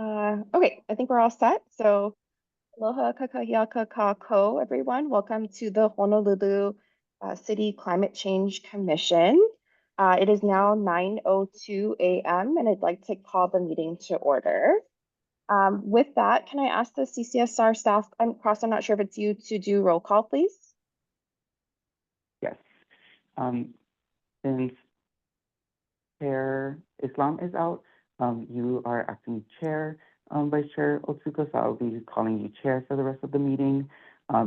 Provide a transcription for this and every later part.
Okay, I think we're all set. So, aloha kakahiaka kako, everyone. Welcome to the Honolulu City Climate Change Commission. It is now 9:02 a.m. and I'd like to call the meeting to order. With that, can I ask the CCSR staff, I'm not sure if it's you, to do roll call, please? Yes. Since Chair Islam is out, you are acting chair, Vice Chair Otsuka, so I'll be calling you chair for the rest of the meeting.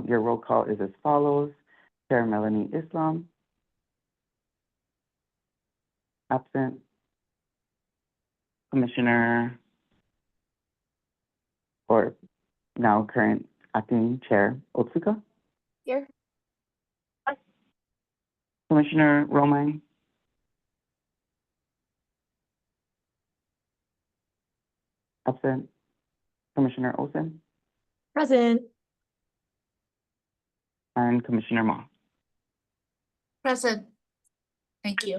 Your roll call is as follows. Chair Melanie Islam. Absent. Commissioner, or now current acting chair Otsuka. Here. Commissioner Romine. Absent. Commissioner Olsen. Present. And Commissioner Ma. Present. Thank you.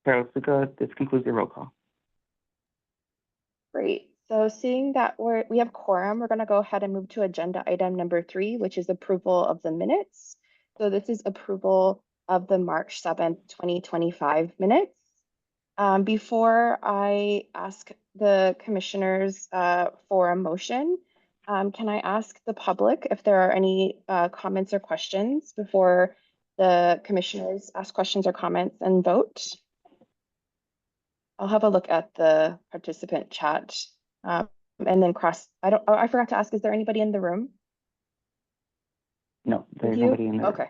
Chair Otsuka, this concludes your roll call. Great. So seeing that we have quorum, we're going to go ahead and move to agenda item number 3, which is approval of the minutes. So this is approval of the March 7th, 2025 minutes. Before I ask the commissioners for a motion, can I ask the public if there are any comments or questions before the commissioners ask questions or comments and vote? I'll have a look at the participant chat and then I forgot to ask, is there anybody in the room? No, there's nobody in the room. Okay.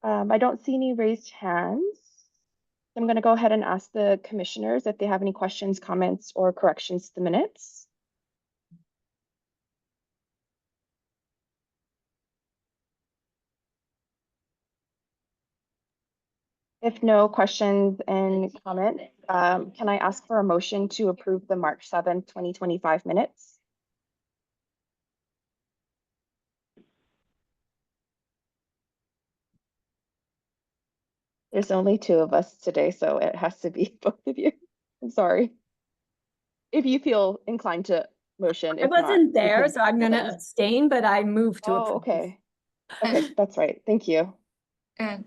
I don't see any raised hands. I'm going to go ahead and ask the commissioners if they have any questions, comments, or corrections to the minutes. If no questions and comments, can I ask for a motion to approve the March 7th, 2025 minutes? There's only 2 of us today, so it has to be both of you. I'm sorry. If you feel inclined to motion. I wasn't there, so I'm going to abstain, but I moved to approve. Okay. Okay, that's right. Thank you. And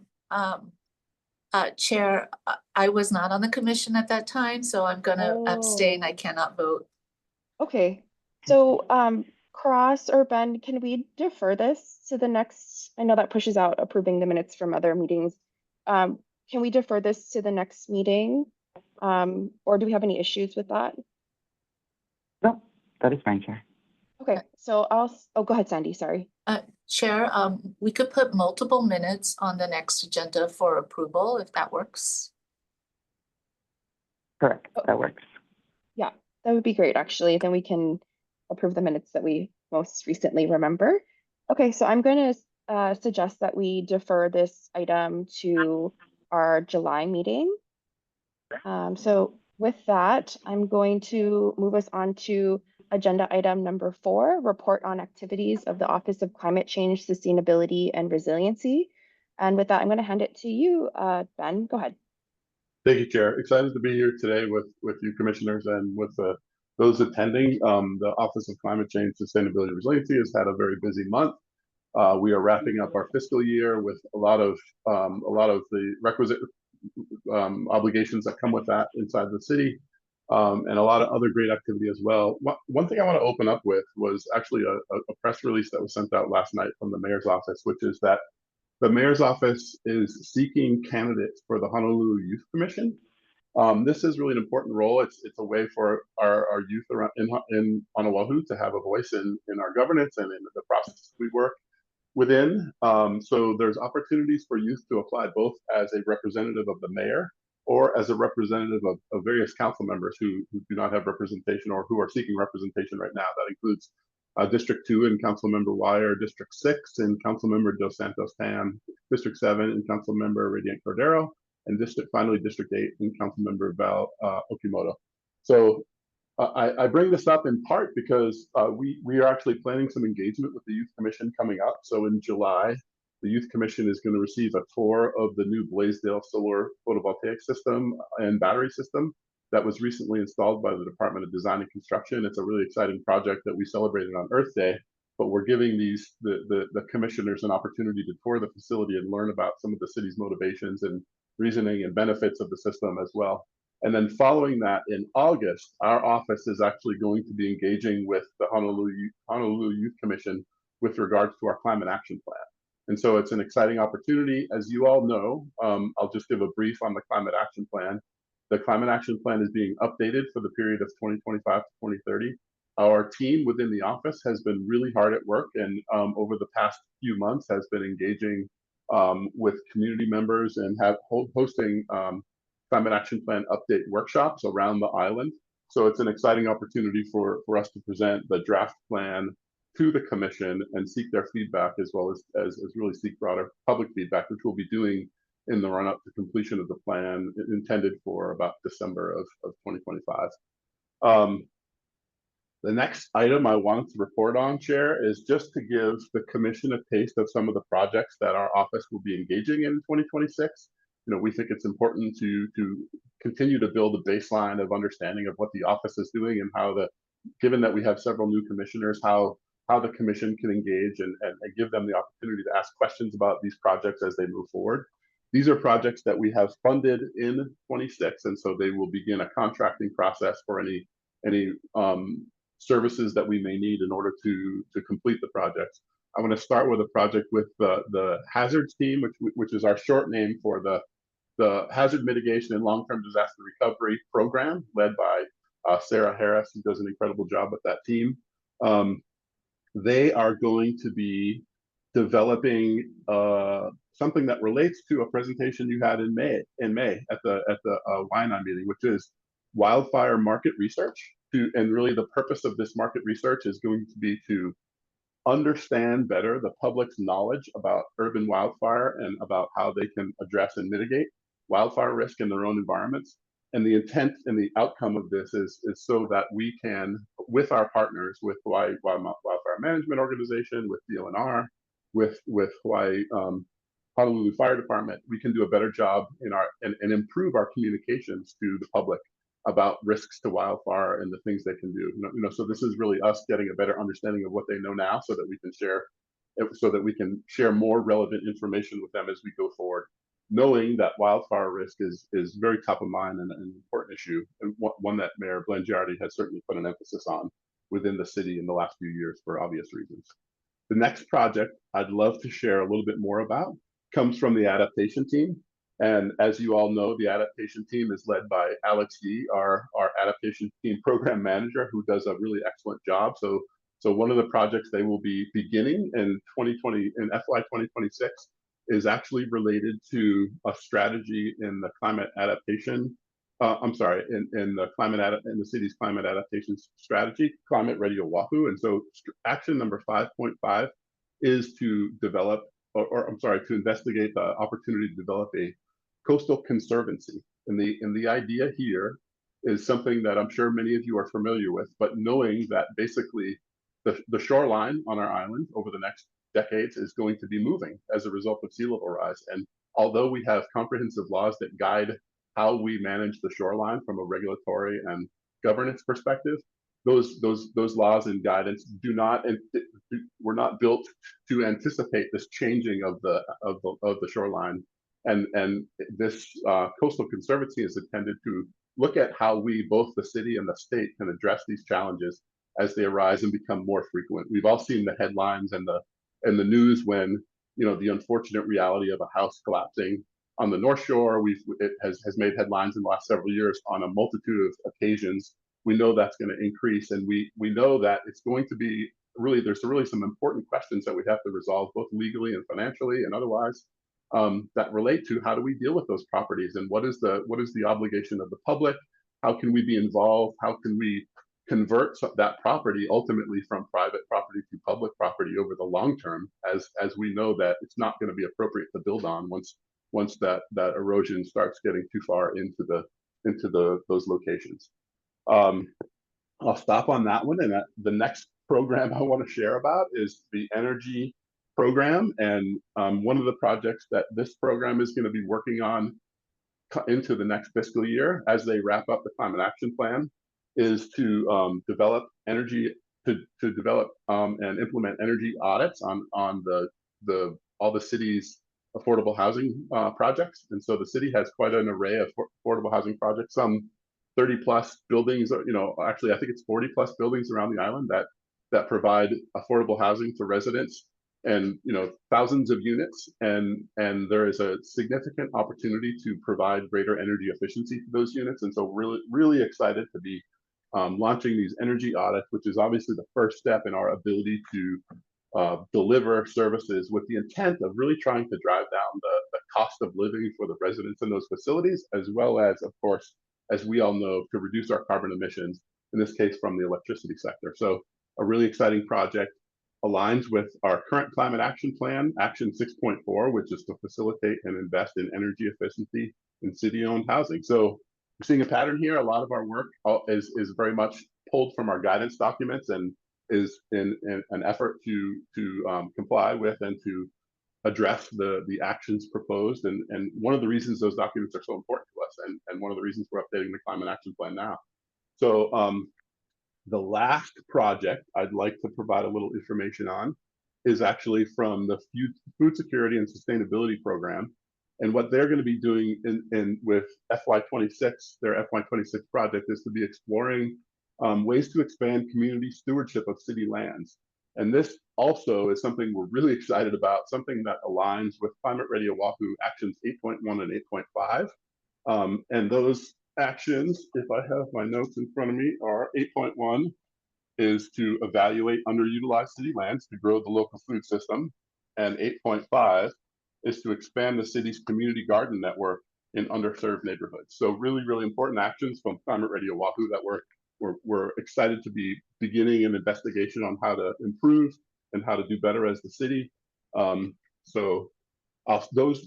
Chair, I was not on the commission at that time, so I'm going to abstain. I cannot vote. Okay. So Cross or Ben, can we defer this to the next? I know that pushes out approving the minutes from other meetings. Can we defer this to the next meeting? Or do we have any issues with that? No, that is fine, Chair. Okay, so go ahead, Sandy, sorry. Chair, we could put multiple minutes on the next agenda for approval, if that works. Correct, that works. Yeah, that would be great, actually. Then we can approve the minutes that we most recently remember. Okay, so I'm going to suggest that we defer this item to our July meeting. So with that, I'm going to move us on to agenda item number 4, report on activities of the Office of Climate Change, Sustainability, and Resiliency. And with that, I'm going to hand it to you, Ben. Go ahead. Thank you, Chair. Excited to be here today with you commissioners and with those attending. The Office of Climate Change, Sustainability, and Resiliency has had a very busy month. We are wrapping up our fiscal year with a lot of the requisite obligations that come with that inside the city, and a lot of other great activity as well. One thing I want to open up with was actually a press release that was sent out last night from the mayor's office, which is that the mayor's office is seeking candidates for the Honolulu Youth Commission. This is really an important role. It's a way for our youth around in Oahu to have a voice in our governance and in the process we work within. So there's opportunities for youth to apply both as a representative of the mayor or as a representative of various council members who do not have representation or who are seeking representation right now. That includes District 2 and Councilmember Wire, District 6 and Councilmember Dos Santos Tam, District 7 and Councilmember Radiant Cordero, and finally District 8 and Councilmember Val Okimoto. So I bring this up in part because we are actually planning some engagement with the Youth Commission coming up. So in July, The Youth Commission is going to receive a tour of the new Blaisdell solar photovoltaic system and battery system that was recently installed by the Department of Design and Construction. It's a really exciting project that we celebrated on Earth Day, but we're giving the commissioners an opportunity to tour the facility and learn about some of the city's motivations and reasoning and benefits of the system as well. And then following that, in August, our office is actually going to be engaging with the Honolulu Youth Commission with regards to our climate action plan. And so it's an exciting opportunity. As you all know, I'll just give a brief on the climate action plan. The climate action plan is being updated for the period of 2025 to 2030. Our team within the office has been really hard at work, and over the past few months has been engaging with community members and hosting climate action plan update workshops around the island. So it's an exciting opportunity for us to present the draft plan to the commission and seek their feedback, as well as really seek broader public feedback, which we'll be doing in the run-up to completion of the plan intended for about December of 2025. The next item I wanted to report on, Chair, is just to give the commission a taste of some of the projects that our office will be engaging in 2026. You know, we think it's important to continue to build a baseline of understanding of what the office is doing and how given that we have several new commissioners, how the commission can engage and give them the opportunity to ask questions about these projects as they move forward. These are projects that we have funded in 26, and so they will begin a contracting process for any services that we may need in order to complete the projects. I'm going to start with a project with the hazards team, which is our short name for the Hazard Mitigation and Long-Term Disaster Recovery Program, led by Sarah Harris, who does an incredible job with that team. They are going to be developing something that relates to a presentation you had in May at the Waianae meeting, which is wildfire market research. And really the purpose of this market research is going to be to understand better the public's knowledge about urban wildfire and about how they can address and mitigate wildfire risk in their own environments. And the intent and the outcome of this is so that we can, with our partners, with Hawaii Wildfire Management Organization, with DLNR, with Hawaii Honolulu Fire Department, we can do a better job and improve our communications to the public about risks to wildfire and the things they can do. You know, so this is really us getting a better understanding of what they know now, so that we can share more relevant information with them as we go forward, knowing that wildfire risk is very top of mind and an important issue, and one that Mayor Blangiardi has certainly put an emphasis on within the city in the last few years for obvious reasons. The next project I'd love to share a little bit more about comes from the adaptation team. And as you all know, the adaptation team is led by Alex Yee, our adaptation team program manager, who does a really excellent job. So one of the projects they will be beginning in FY 2026 is actually related to a strategy in the climate adaptation. In the city's climate adaptation strategy, Climate Ready Oahu. And so action number 5.5 is to develop, to investigate the opportunity to develop a coastal conservancy. And the idea here is something that I'm sure many of you are familiar with, but knowing that basically the shoreline on our island over the next decades is going to be moving as a result of sea level rise. And although we have comprehensive laws that guide how we manage the shoreline from a regulatory and governance perspective, those laws and guidance were not built to anticipate this changing of the shoreline. And this coastal conservancy is intended to look at how we, both the city and the state, can address these challenges as they arise and become more frequent. We've all seen the headlines and the news when, you know, the unfortunate reality of a house collapsing on the North Shore. It has made headlines in the last several years on a multitude of occasions. We know that's going to increase, and we know that it's going to be there's really some important questions that we have to resolve, both legally and financially and otherwise, that relate to how do we deal with those properties, and what is the obligation of the public? How can we be involved? How can we convert that property ultimately from private property to public property over the long term, as we know that it's not going to be appropriate to build on once that erosion starts getting too far into those locations. I'll stop on that one, and the next program I want to share about is the energy program. And one of the projects that this program is going to be working on into the next fiscal year as they wrap up the climate action plan is to develop energy to develop and implement energy audits on all the city's affordable housing projects. And so the city has quite an array of affordable housing projects, some 30 plus buildings, actually I think it's 40 plus buildings around the island that provide affordable housing to residents, and thousands of units, and there is a significant opportunity to provide greater energy efficiency to those units. And so really excited to be launching these energy audits, which is obviously the first step in our ability to deliver services with the intent of really trying to drive down the cost of living for the residents in those facilities, as well as, of course, as we all know, to reduce our carbon emissions, in this case from the electricity sector. So a really exciting project, aligns with our current climate action plan, Action 6.4, which is to facilitate and invest in energy efficiency in city-owned housing. So we're seeing a pattern here. A lot of our work is very much pulled from our guidance documents and is in an effort to comply with and to address the actions proposed. And one of the reasons those documents are so important to us, and one of the reasons we're updating the climate action plan now. So the last project I'd like to provide a little information on is actually from the Food Security and Sustainability Program. And what they're going to be doing with FY26, their FY26 project, is to be exploring ways to expand community stewardship of city lands. And this also is something we're really excited about, something that aligns with Climate Ready Oahu Actions 8.1 and 8.5. And those actions, if I have my notes in front of me, are 8.1 is to evaluate underutilized city lands to grow the local food system, and 8.5 is to expand the city's community garden network in underserved neighborhoods. So really, really important actions from Climate Ready Oahu that we're excited to be beginning an investigation on how to improve and how to do better as the city.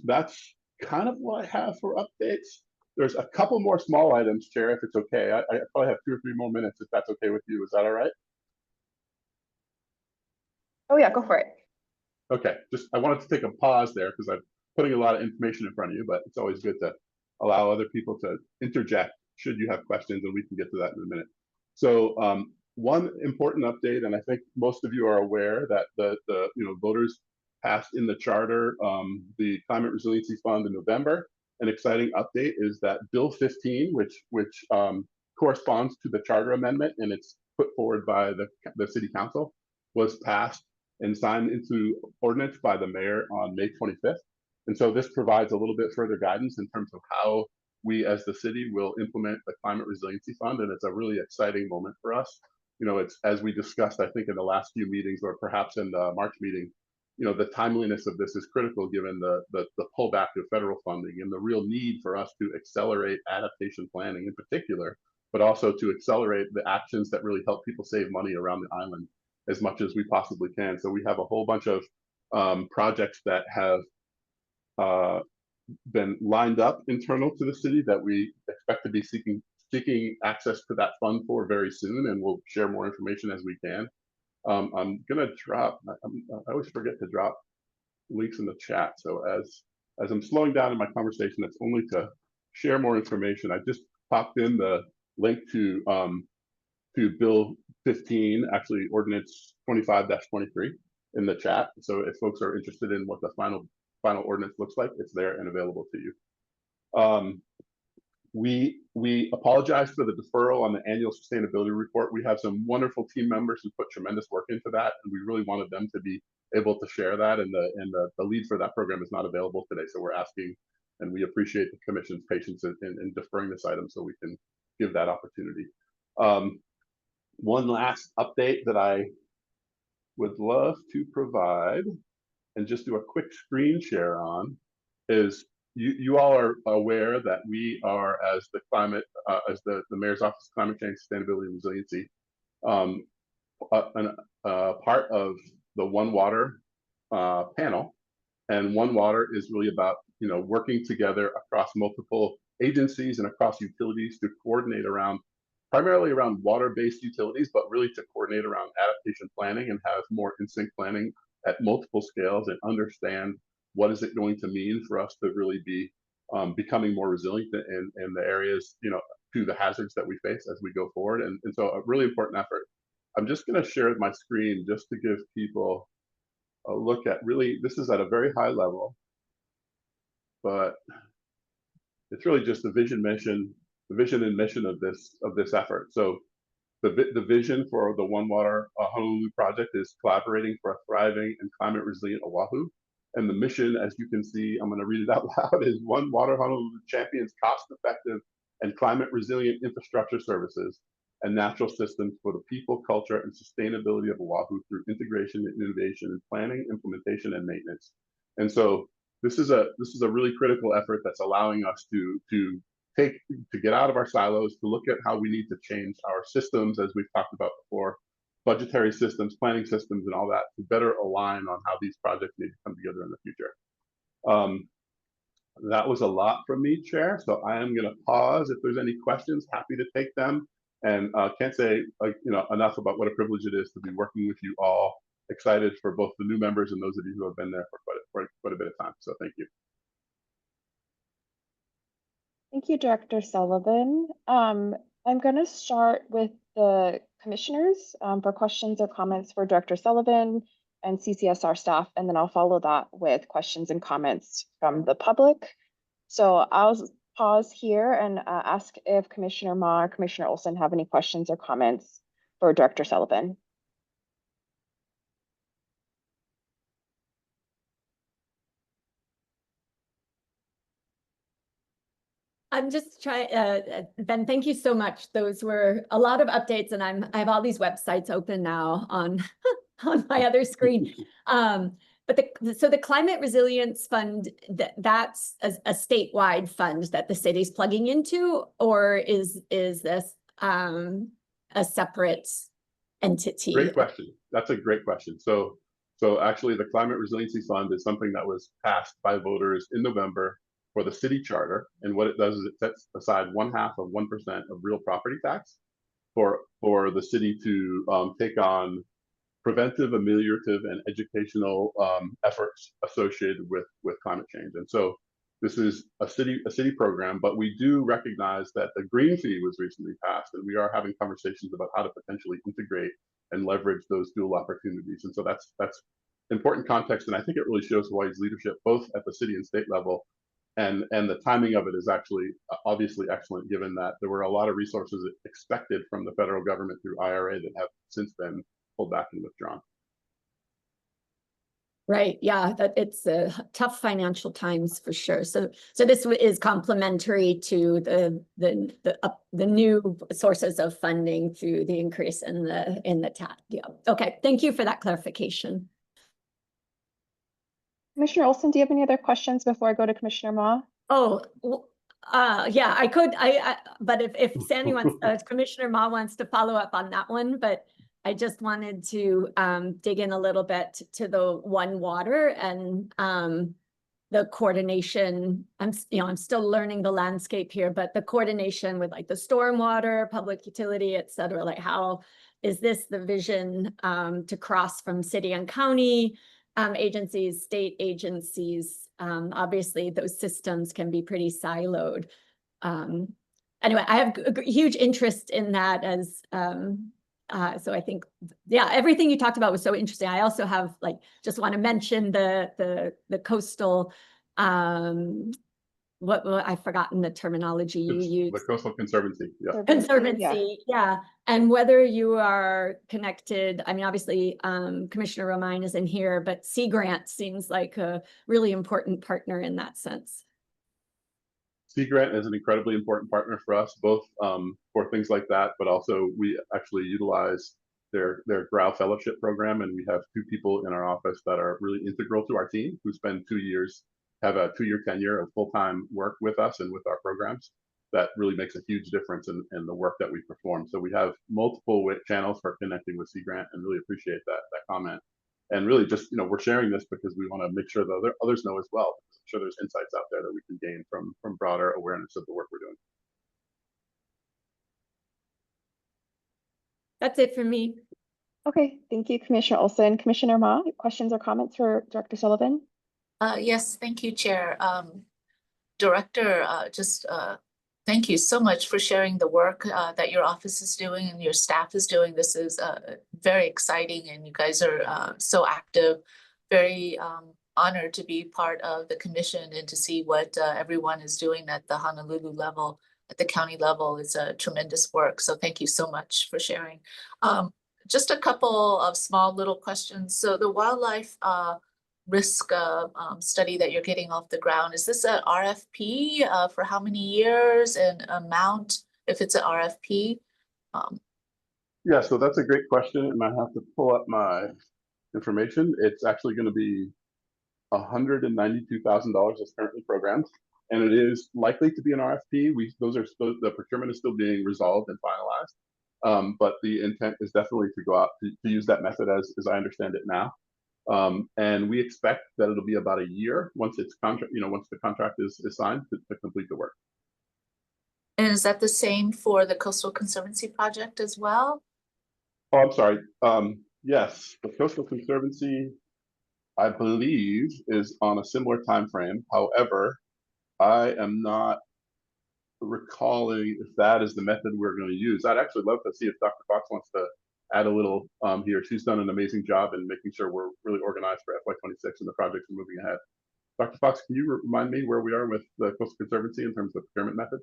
That's kind of what I have for updates. There's a couple more small items, Chair, if it's okay. I probably have 2 or 3 more minutes, if that's okay with you. Is that all right? Oh yeah, go for it. Okay, I wanted to take a pause there because I'm putting a lot of information in front of you, but it's always good to allow other people to interject should you have questions, and we can get to that in a minute. So one important update, and I think most of you are aware that the voters passed in the charter the Climate Resiliency Fund in November. An exciting update is that Bill 15, which corresponds to the charter amendment, and it's put forward by the City Council, was passed and signed into ordinance by the mayor on May 25th. And so this provides a little bit further guidance in terms of how we as the city will implement the Climate Resiliency Fund. And it's a really exciting moment for us. It's, as we discussed, I think in the last few meetings, or perhaps in the March meeting, the timeliness of this is critical given the pullback of federal funding and the real need for us to accelerate adaptation planning in particular, but also to accelerate the actions that really help people save money around the island as much as we possibly can. So we have a whole bunch of projects that have been lined up internal to the city that we expect to be seeking access to that fund for very soon, and we'll share more information as we can. I'm gonna drop. I always forget to drop links in the chat. So as I'm slowing down in my conversation, it's only to share more information. I just popped in the link to Bill 15, actually Ordinance 25-23 in the chat. So if folks are interested in what the final ordinance looks like, it's there and available to you. We apologize for the deferral on the annual sustainability report. We have some wonderful team members who put tremendous work into that, and we really wanted them to be able to share that. And the lead for that program is not available today, so we're asking, and we appreciate the Commission's patience in deferring this item so we can give that opportunity. One last update that I would love to provide, and just do a quick screen share on, is you all are aware that we are, as the Mayor's Office of Climate Change, Sustainability, and Resiliency, part of the One Water panel. And One Water is really about working together across multiple agencies and across utilities to coordinate primarily around water-based utilities, but really to coordinate around adaptation planning and have more in-sync planning at multiple scales and understand what is it going to mean for us to really be becoming more resilient in the areas, to the hazards that we face as we go forward. And so a really important effort. I'm just going to share my screen just to give people a look at really, this is at a very high level, but it's really just the vision and mission of this effort. So the vision for the One Water Honolulu project is collaborating for a thriving and climate resilient Oahu. And the mission, as you can see, I'm going to read it out loud, is One Water Honolulu champions cost-effective and climate resilient infrastructure services and natural systems for the people, culture, and sustainability of Oahu through integration and innovation in planning, implementation, and maintenance. And so this is a really critical effort that's allowing us to get out of our silos, to look at how we need to change our systems, as we've talked about before, budgetary systems, planning systems, and all that, to better align on how these projects need to come together in the future. That was a lot from me, Chair. So I am going to pause. If there's any questions, happy to take them. And can't say enough about what a privilege it is to be working with you all. Excited for both the new members and those of you who have been there for quite a bit of time. So thank you. Thank you, Director Sullivan. I'm going to start with the commissioners for questions or comments for Director Sullivan and CCSR staff, and then I'll follow that with questions and comments from the public. So I'll pause here and ask if Commissioner Ma or Commissioner Olson have any questions or comments for Director Sullivan. I'm just trying, Ben, thank you so much. Those were a lot of updates, and I have all these websites open now on on my other screen. But so the Climate Resilience Fund, that's a statewide fund that the city's plugging into, or is this a separate entity? Great question. That's a great question. So actually, the Climate Resiliency Fund is something that was passed by voters in November for the city charter. And what it does is it sets aside 1/2 of 1% of real property tax for the city to take on preventive, ameliorative, and educational efforts associated with climate change. And so this is a city program, but we do recognize that the green fee was recently passed, and we are having conversations about how to potentially integrate and leverage those dual opportunities. And so that's important context, and I think it really shows Hawaii's leadership both at the city and state level. And the timing of it is actually obviously excellent, given that there were a lot of resources expected from the federal government through IRA that have since been pulled back and withdrawn. Right. Yeah, that it's tough financial times for sure. So this is complementary to the new sources of funding through the increase in the TAT. Yeah. Okay. Thank you for that clarification. Commissioner Olson, do you have any other questions before I go to Commissioner Ma? Oh, yeah, I could. But if Sandy wants, Commissioner Ma wants to follow up on that one, but I just wanted to dig in a little bit to the One Water and the coordination. I'm still learning the landscape here, but the coordination with like the stormwater, public utility, et cetera. Like, how is this the vision to cross from city and county agencies, state agencies? Obviously, those systems can be pretty siloed. Anyway, I have a huge interest in that as so I think, yeah, everything you talked about was so interesting. I also have just want to mention the coastal, what I've forgotten the terminology you used. The Coastal Conservancy. Yeah. Conservancy, yeah. And whether you are connected, I mean, obviously, Commissioner Romine is in here, but Sea Grant seems like a really important partner in that sense. Sea Grant is an incredibly important partner for us, both for things like that, but also we actually utilize their Grau Fellowship program, and we have 2 people in our office that are really integral to our team who spend 2 years, have a 2-year tenure of full-time work with us and with our programs. That really makes a huge difference in the work that we perform. So we have multiple channels for connecting with Sea Grant, and really appreciate that comment. And really just, we're sharing this because we want to make sure that others know as well. I'm sure there's insights out there that we can gain from broader awareness of the work we're doing. That's it for me. Okay, thank you, Commissioner Olson. Commissioner Ma, questions or comments for Director Sullivan? Yes, thank you, Chair. Director, thank you so much for sharing the work that your office is doing and your staff is doing. This is very exciting, and you guys are so active. Very honored to be part of the commission and to see what everyone is doing at the Honolulu level, at the county level. It's a tremendous work. So thank you so much for sharing. Just a couple of small little questions. So the wildlife risk study that you're getting off the ground, is this an RFP for how many years and amount if it's an RFP? Yeah, so that's a great question, and I have to pull up my information. It's actually going to be $192,000 is currently programmed, and it is likely to be an RFP. The procurement is still being resolved and finalized, but the intent is definitely to go out to use that method as I understand it now. And we expect that it'll be about a year once the contract is signed to complete the work. And is that the same for the Coastal Conservancy project as well? Oh, I'm sorry. Yes, the Coastal Conservancy, I believe, is on a similar time frame. However, I am not recalling if that is the method we're going to use. I'd actually love to see if Dr. Fox wants to add a little here. She's done an amazing job in making sure we're really organized for FY26 and the projects are moving ahead. Dr. Fox, can you remind me where we are with the Coastal Conservancy in terms of procurement method?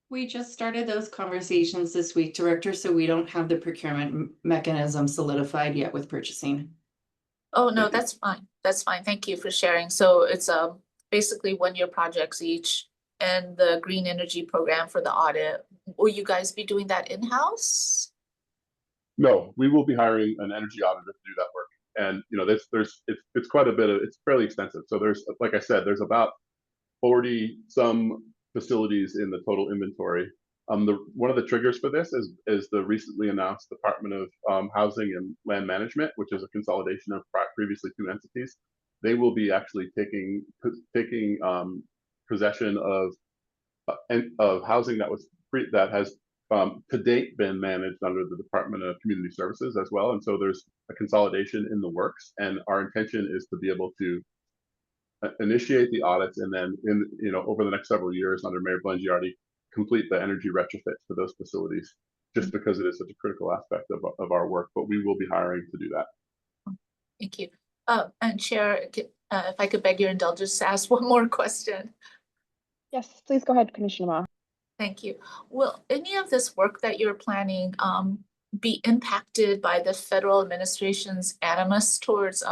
We just started those conversations this week, Director, so we don't have the procurement mechanism solidified yet with purchasing. Oh, no, that's fine. That's fine. Thank you for sharing. So it's basically 1-year projects each, and the green energy program for the audit. Will you guys be doing that in-house? No, we will be hiring an energy auditor to do that work. And it's quite a bit of, it's fairly extensive. So there's, like I said, there's about 40 some facilities in the total inventory. One of the triggers for this is the recently announced Department of Housing and Land Management, which is a consolidation of previously 2 entities. They will be actually taking possession of housing that has to date been managed under the Department of Community Services as well. And so there's a consolidation in the works, and our intention is to be able to initiate the audits and then over the next several years under Mayor Blangiardi complete the energy retrofits for those facilities, just because it is such a critical aspect of our work. But we will be hiring to do that. Thank you. And Chair, if I could beg your indulgence to ask one more question. Yes, please go ahead, Commissioner Ma. Thank you. Will any of this work that you're planning be impacted by the federal administration's animus towards,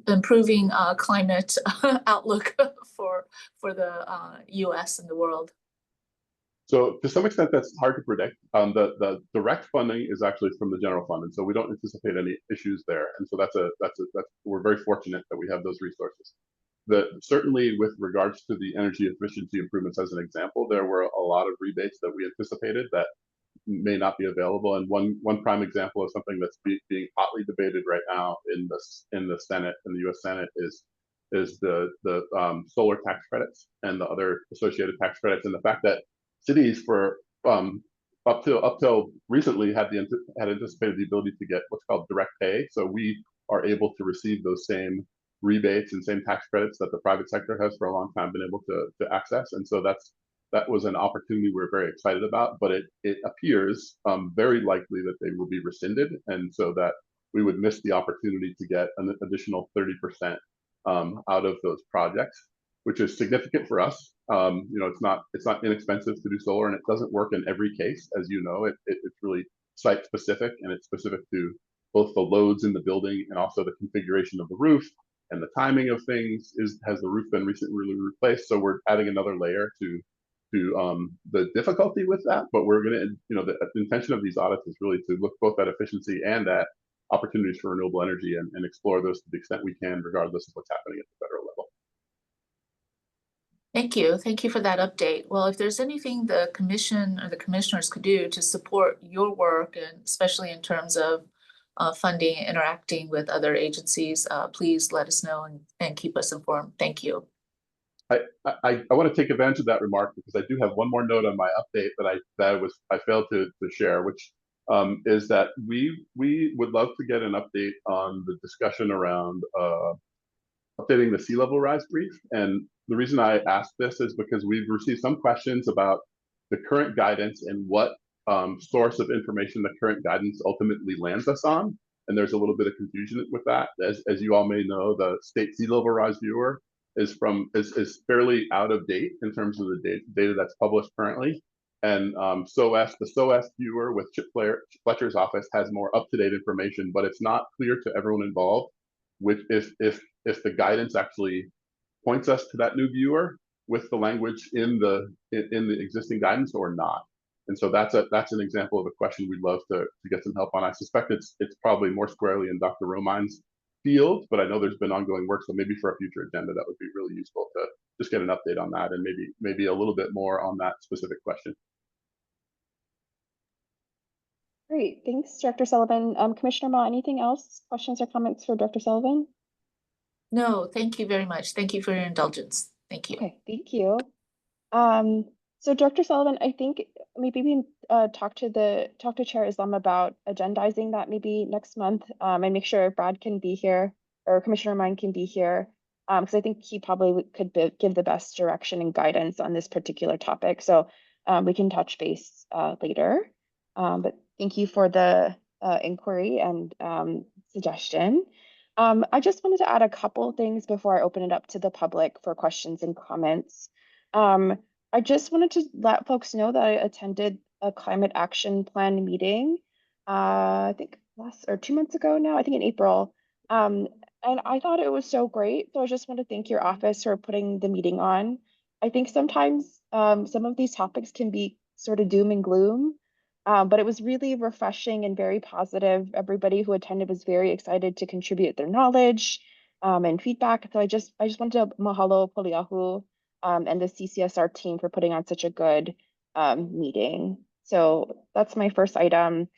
improving climate outlook for the U.S. and the world? So to some extent, that's hard to predict. The direct funding is actually from the general fund, and so we don't anticipate any issues there. And so we're very fortunate that we have those resources. Certainly with regards to the energy efficiency improvements, as an example, there were a lot of rebates that we anticipated that may not be available. And one prime example of something that's being hotly debated right now in the Senate, in the U.S. Senate, is the solar tax credits and the other associated tax credits, and the fact that cities for up till recently had anticipated the ability to get what's called direct pay. So we are able to receive those same rebates and same tax credits that the private sector has for a long time been able to access. And so that was an opportunity we're very excited about, but it appears very likely that they will be rescinded, and so that we would miss the opportunity to get an additional 30% out of those projects, which is significant for us. It's not inexpensive to do solar, and it doesn't work in every case, as you know. It's really site specific, and it's specific to both the loads in the building and also the configuration of the roof and the timing of things. Has the roof been recently replaced? So we're adding another layer to the difficulty with that. But we're going to, the intention of these audits is really to look both at efficiency and at opportunities for renewable energy and explore those to the extent we can, regardless of what's happening at the federal level. Thank you. Thank you for that update. Well, if there's anything the commission or the commissioners could do to support your work, and especially in terms of funding, interacting with other agencies, please let us know and keep us informed. Thank you. I want to take advantage of that remark, because I do have one more note on my update that I failed to share, which is that we would love to get an update on the discussion around updating the sea level rise brief. And the reason I asked this is because we've received some questions about the current guidance and what source of information the current guidance ultimately lands us on. And there's a little bit of confusion with that. As you all may know, the state sea level rise viewer is fairly out of date in terms of the data that's published currently. And the SOAS viewer with Chip Fletcher's office has more up-to-date information, but it's not clear to everyone involved which if the guidance actually points us to that new viewer with the language in the existing guidance or not. And so that's an example of a question we'd love to get some help on. I suspect it's probably more squarely in Dr. Romine's field, but I know there's been ongoing work, so maybe for a future agenda that would be really useful to just get an update on that and maybe a little bit more on that specific question. Great, thanks, Director Sullivan. Commissioner Ma, anything else? Questions or comments for Director Sullivan? No, thank you very much. Thank you for your indulgence. Thank you. Okay, thank you. So Director Sullivan, I think maybe we talk to Chair Islam about agendizing that maybe next month, and make sure Brad can be here or Commissioner Mine can be here, because I think he probably could give the best direction and guidance on this particular topic. So we can touch base later. But thank you for the inquiry and suggestion. I just wanted to add a couple things before I open it up to the public for questions and comments. I just wanted to let folks know that I attended a climate action plan meeting, I think 2 months ago now, I think in April. And I thought it was so great. So I just want to thank your office for putting the meeting on. I think sometimes some of these topics can be sort of doom and gloom, but it was really refreshing and very positive. Everybody who attended was very excited to contribute their knowledge and feedback. So I just wanted to mahalo Poliahu and the CCSR team for putting on such a good meeting. So that's my first item.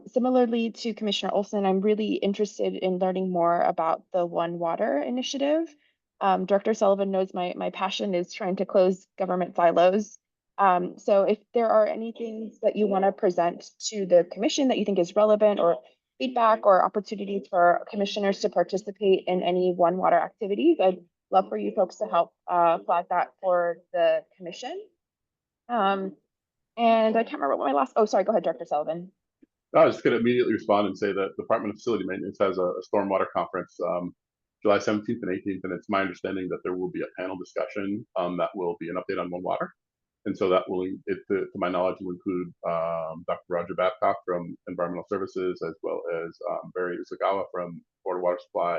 Similarly to Commissioner Olson, I'm really interested in learning more about the One Water initiative. Director Sullivan knows my passion is trying to close government silos. So if there are any things that you want to present to the commission that you think is relevant, or feedback or opportunities for commissioners to participate in any One Water activities, I'd love for you folks to help flag that for the commission. And I can't remember what my last, oh, sorry, go ahead, Director Sullivan. I was just going to immediately respond and say that the Department of Facility Maintenance has a stormwater conference July 17th and 18th, and it's my understanding that there will be a panel discussion that will be an update on One Water. And so that will, to my knowledge, will include Dr. Roger Babcock from Environmental Services, as well as Barry Usagawa from Florida Water Supply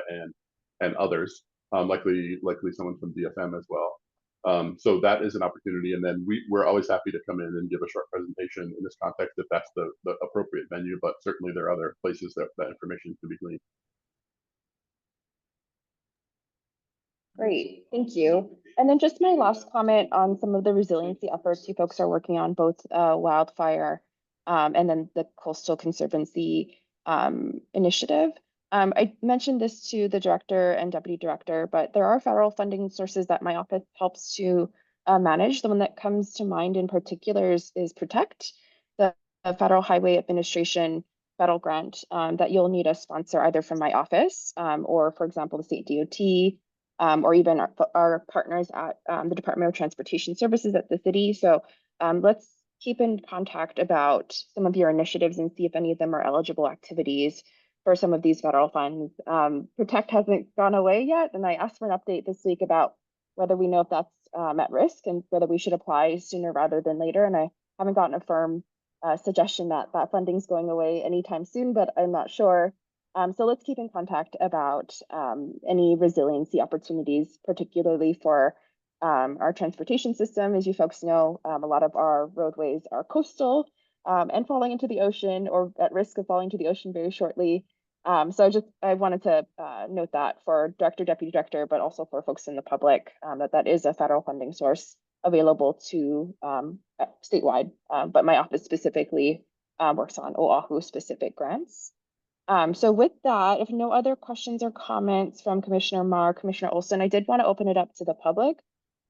and others, likely someone from DFM as well. So that is an opportunity, and then we're always happy to come in and give a short presentation in this context if that's the appropriate venue, but certainly there are other places that information can be gleaned. Great, thank you. And then just my last comment on some of the resiliency efforts you folks are working on, both wildfire and then the Coastal Conservancy initiative. I mentioned this to the director and deputy director, but there are federal funding sources that my office helps to manage. The one that comes to mind in particular is PROTECT, the Federal Highway Administration federal grant that you'll need a sponsor either from my office or, for example, the state DOT, or even our partners at the Department of Transportation Services at the city. So let's keep in contact about some of your initiatives and see if any of them are eligible activities for some of these federal funds. PROTECT hasn't gone away yet, and I asked for an update this week about whether we know if that's at risk and whether we should apply sooner rather than later. And I haven't gotten a firm suggestion that that funding's going away anytime soon, but I'm not sure. So let's keep in contact about any resiliency opportunities, particularly for our transportation system. As you folks know, a lot of our roadways are coastal and falling into the ocean or at risk of falling to the ocean very shortly. So I wanted to note that for director, deputy director, but also for folks in the public, that is a federal funding source available to statewide, but my office specifically works on Oahu specific grants. So with that, if no other questions or comments from Commissioner Ma, Commissioner Olson, I did want to open it up to the public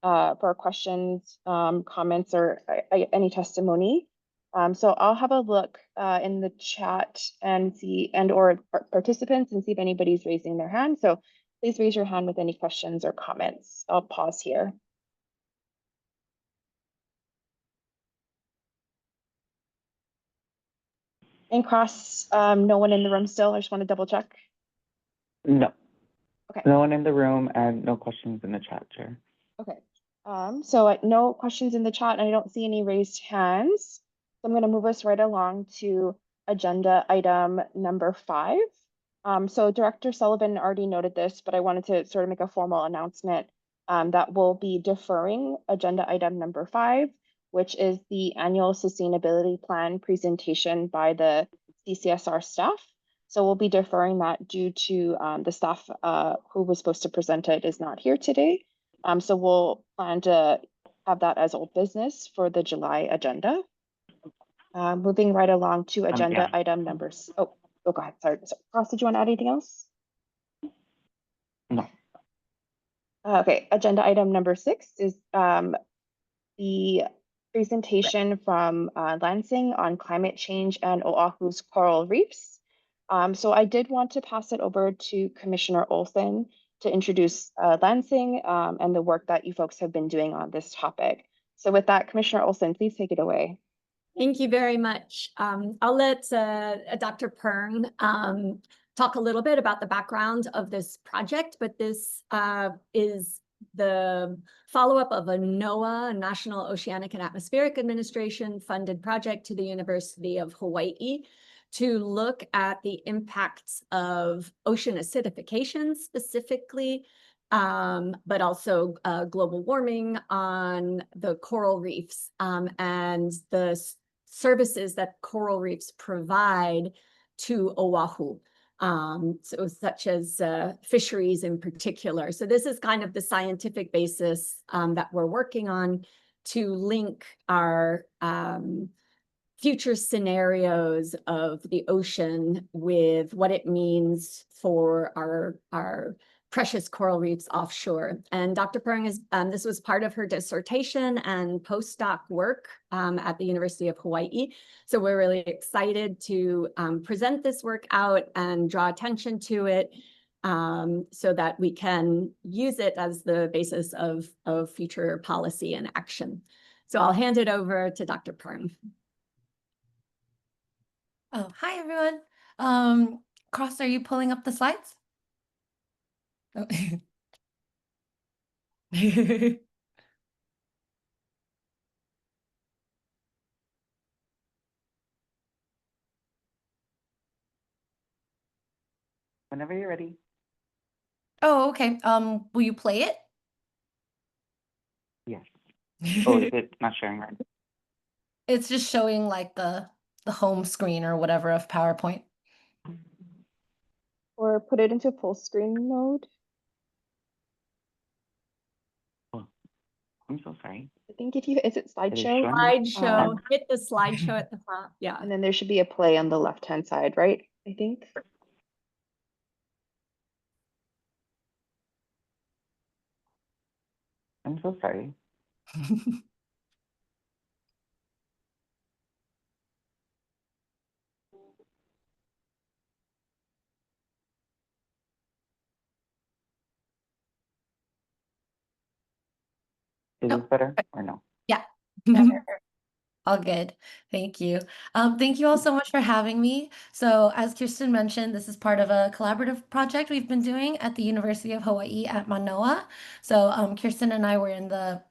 for questions, comments, or any testimony. So I'll have a look in the chat and see or participants and see if anybody's raising their hand. So please raise your hand with any questions or comments. I'll pause here. And Cross, no one in the room still. I just want to double check. No. Okay. No one in the room and no questions in the chat, Chair. Okay. So no questions in the chat, and I don't see any raised hands. So I'm going to move us right along to agenda item number 5. So Director Sullivan already noted this, but I wanted to sort of make a formal announcement that we'll be deferring agenda item number 5, which is the annual sustainability plan presentation by the CCSR staff. So we'll be deferring that due to the staff who was supposed to present it is not here today. So we'll plan to have that as old business for the July agenda. Moving right along to agenda item numbers. Oh, go ahead. Sorry. Ross, did you want to add anything else? No. Okay. Agenda item number 6 is the presentation from Lansing on climate change and Oahu's coral reefs. So I did want to pass it over to Commissioner Olson to introduce Lansing and the work that you folks have been doing on this topic. So with that, Commissioner Olson, please take it away. Thank you very much. I'll let Dr. Pern talk a little bit about the background of this project, but this is the follow-up of a NOAA, National Oceanic and Atmospheric Administration, funded project to the University of Hawaii to look at the impacts of ocean acidification specifically, but also global warming on the coral reefs and the services that coral reefs provide to Oahu. So such as fisheries in particular. So this is kind of the scientific basis that we're working on to link our future scenarios of the ocean with what it means for our precious coral reefs offshore. And Dr. Pern is, this was part of her dissertation and postdoc work at the University of Hawaii. So we're really excited to present this work out and draw attention to it so that we can use it as the basis of future policy and action. So I'll hand it over to Dr. Pern. Oh, hi everyone. Cross, are you pulling up the slides? Oh. Whenever you're ready. Oh, okay. Will you play it? Yes. Oh, is it not sharing right? It's just showing like the home screen or whatever of PowerPoint. Or put it into full screen mode. Oh, I'm so sorry. I think if you, is it slideshow? showing? Slideshow, hit the slideshow at the top, yeah. And then there should be a play on the left-hand side, right? I think. I'm so sorry. Is No. this better or no? Yeah. All good. Thank you. Thank you all so much for having me. So as Kirsten mentioned, this is part of a collaborative project we've been doing at the University of Hawaii at Manoa. So Kirsten and I were in the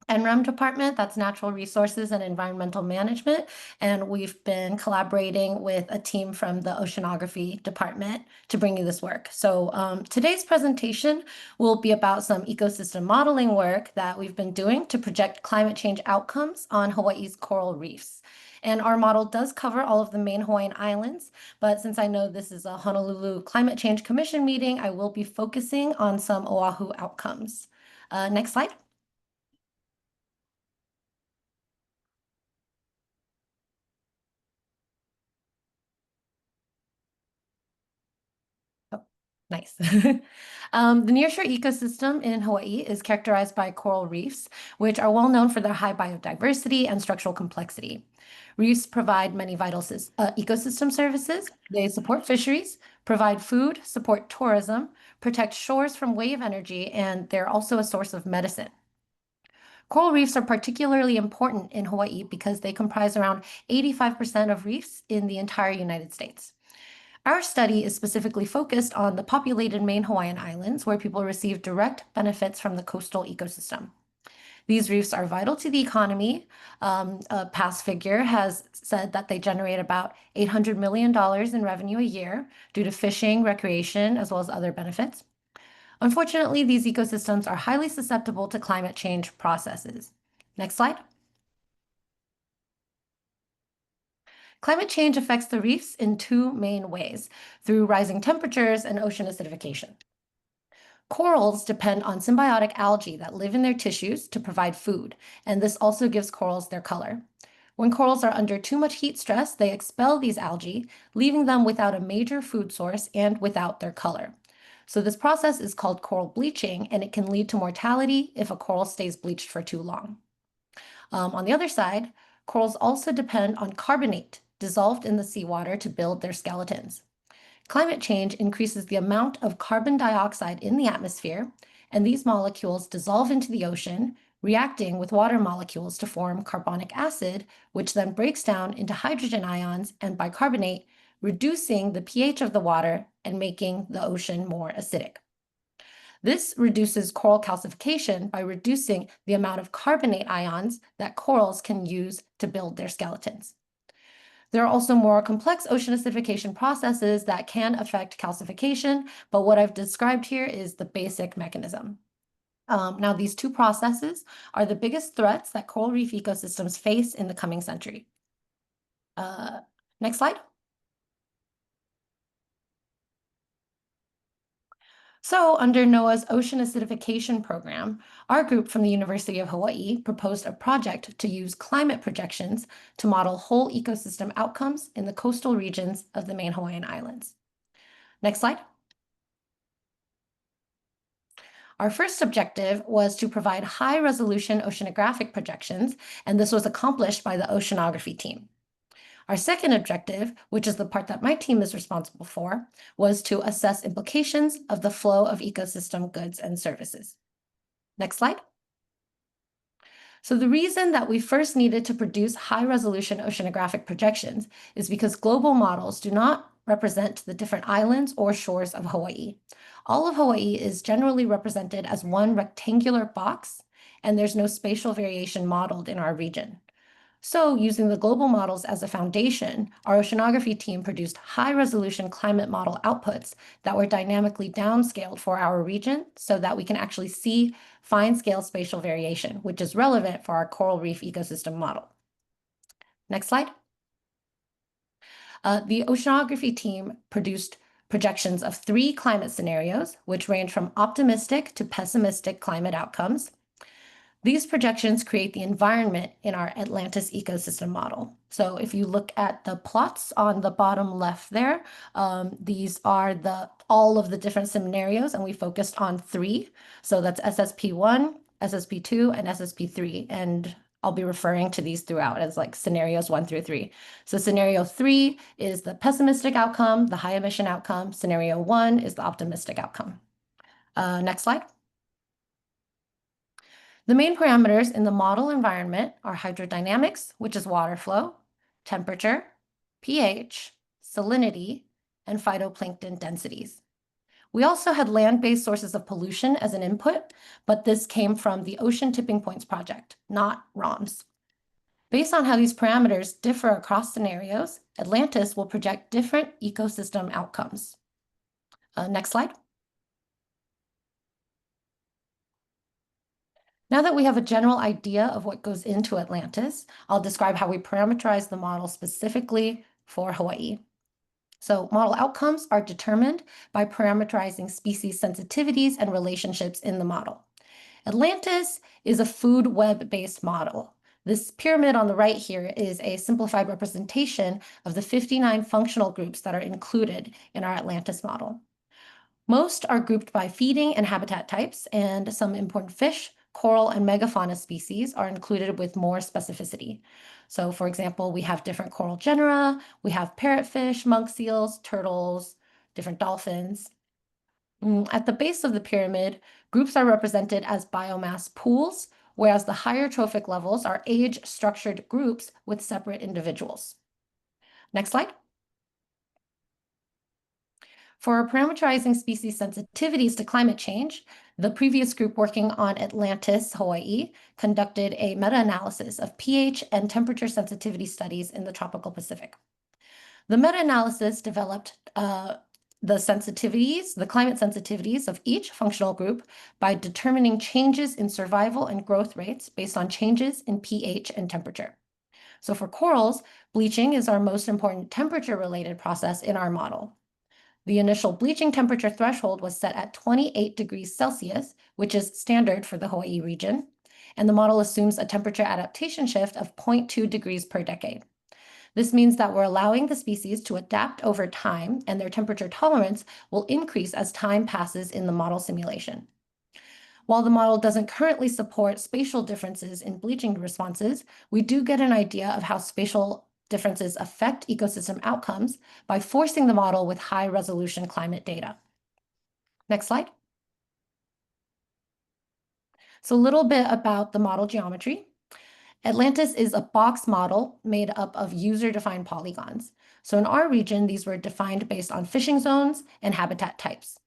NREM department, that's Natural Resources and Environmental Management, and we've been collaborating with a team from the Oceanography department to bring you this work. So today's presentation will be about some ecosystem modeling work that we've been doing to project climate change outcomes on Hawaii's coral reefs. And our model does cover all of the main Hawaiian islands, but since I know this is a Honolulu Climate Change Commission meeting, I will be focusing on some Oahu outcomes. Next slide. Nice. The nearshore ecosystem in Hawaii is characterized by coral reefs, which are well known for their high biodiversity and structural complexity. Reefs provide many vital ecosystem services. They support fisheries, provide food, support tourism, protect shores from wave energy, and they're also a source of medicine. Coral reefs are particularly important in Hawaii because they comprise around 85% of reefs in the entire United States. Our study is specifically focused on the populated main Hawaiian Islands, where people receive direct benefits from the coastal ecosystem. These reefs are vital to the economy. A past figure has said that they generate about $800 million in revenue a year due to fishing, recreation, as well as other benefits. Unfortunately, these ecosystems are highly susceptible to climate change processes. Next slide. Climate change affects the reefs in two main ways, through rising temperatures and ocean acidification. Corals depend on symbiotic algae that live in their tissues to provide food, and this also gives corals their color. When corals are under too much heat stress, they expel these algae, leaving them without a major food source and without their color. So this process is called coral bleaching, and it can lead to mortality if a coral stays bleached for too long. On the other side, corals also depend on carbonate dissolved in the seawater to build their skeletons. Climate change increases the amount of carbon dioxide in the atmosphere, and these molecules dissolve into the ocean, reacting with water molecules to form carbonic acid, which then breaks down into hydrogen ions and bicarbonate, reducing the pH of the water and making the ocean more acidic. This reduces coral calcification by reducing the amount of carbonate ions that corals can use to build their skeletons. There are also more complex ocean acidification processes that can affect calcification, but what I've described here is the basic mechanism. Now, these two processes are the biggest threats that coral reef ecosystems face in the coming century. Next slide. So under NOAA's ocean acidification program, our group from the University of Hawaii proposed a project to use climate projections to model whole ecosystem outcomes in the coastal regions of the main Hawaiian Islands. Next slide. Our first objective was to provide high-resolution oceanographic projections, and this was accomplished by the oceanography team. Our second objective, which is the part that my team is responsible for, was to assess implications of the flow of ecosystem goods and services. Next slide. So the reason that we first needed to produce high-resolution oceanographic projections is because global models do not represent the different islands or shores of Hawaii. All of Hawaii is generally represented as one rectangular box, and there's no spatial variation modeled in our region. So using the global models as a foundation, our oceanography team produced high-resolution climate model outputs that were dynamically downscaled for our region so that we can actually see fine-scale spatial variation, which is relevant for our coral reef ecosystem model. Next slide. The oceanography team produced projections of 3 climate scenarios, which range from optimistic to pessimistic climate outcomes. These projections create the environment in our Atlantis ecosystem model. So if you look at the plots on the bottom left there, these are all of the different scenarios, and we focused on 3. So that's SSP1, SSP2, and SSP3. And I'll be referring to these throughout as like scenarios 1 through 3. So scenario 3 is the pessimistic outcome, the high emission outcome. Scenario 1 is the optimistic outcome. Next slide. The main parameters in the model environment are hydrodynamics, which is water flow, temperature, pH, salinity, and phytoplankton densities. We also had land-based sources of pollution as an input, but this came from the Ocean Tipping Points project, not ROMS. Based on how these parameters differ across scenarios, Atlantis will project different ecosystem outcomes. Next slide. Now that we have a general idea of what goes into Atlantis, I'll describe how we parameterize the model specifically for Hawaii. So model outcomes are determined by parameterizing species sensitivities and relationships in the model. Atlantis is a food web-based model. This pyramid on the right here is a simplified representation of the 59 functional groups that are included in our Atlantis model. Most are grouped by feeding and habitat types, and some important fish, coral, and megafauna species are included with more specificity. So, for example, we have different coral genera, we have parrotfish, monk seals, turtles, different dolphins. At the base of the pyramid, groups are represented as biomass pools, whereas the higher trophic levels are age-structured groups with separate individuals. Next slide. For parameterizing species sensitivities to climate change, the previous group working on Atlantis, Hawaii, conducted a meta-analysis of pH and temperature sensitivity studies in the tropical Pacific. The meta-analysis developed the climate sensitivities of each functional group by determining changes in survival and growth rates based on changes in pH and temperature. So for corals, bleaching is our most important temperature-related process in our model. The initial bleaching temperature threshold was set at 28 degrees Celsius, which is standard for the Hawaii region, and the model assumes a temperature adaptation shift of 0.2 degrees per decade. This means that we're allowing the species to adapt over time, and their temperature tolerance will increase as time passes in the model simulation. While the model doesn't currently support spatial differences in bleaching responses, we do get an idea of how spatial differences affect ecosystem outcomes by forcing the model with high-resolution climate data. Next slide. So a little bit about the model geometry. Atlantis is a box model made up of user-defined polygons. So in our region, these were defined based on fishing zones and habitat types.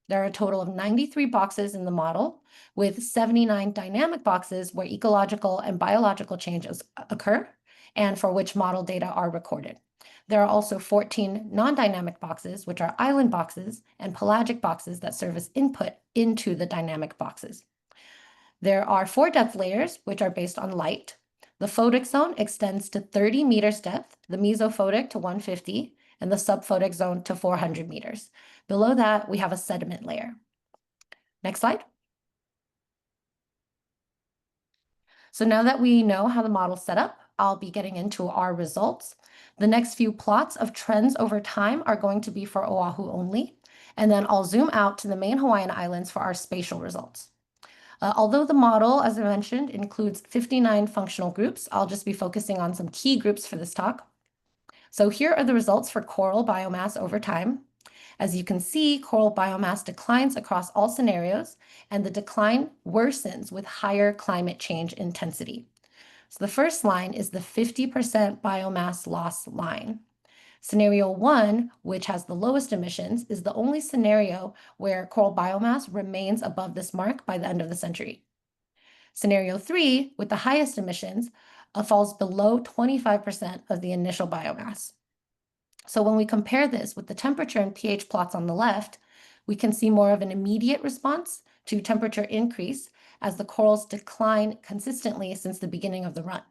There are a total of 93 boxes in the model, with 79 dynamic boxes where ecological and biological changes occur, and for which model data are recorded. There are also 14 non-dynamic boxes, which are island boxes, and pelagic boxes that serve as input into the dynamic boxes. There are 4 depth layers, which are based on light. The photic zone extends to 30 meters depth, the mesophotic to 150, and the subphotic zone to 400 meters. Below that, we have a sediment layer. Next slide. So now that we know how the model's set up, I'll be getting into our results. The next few plots of trends over time are going to be for Oahu only, and then I'll zoom out to the main Hawaiian Islands for our spatial results. Although the model, as I mentioned, includes 59 functional groups, I'll just be focusing on some key groups for this talk. So here are the results for coral biomass over time. As you can see, coral biomass declines across all scenarios, and the decline worsens with higher climate change intensity. So the first line is the 50% biomass loss line. Scenario 1, which has the lowest emissions, is the only scenario where coral biomass remains above this mark by the end of the century. Scenario 3, with the highest emissions, falls below 25% of the initial biomass. So when we compare this with the temperature and pH plots on the left, we can see more of an immediate response to temperature increase as the corals decline consistently since the beginning of the run.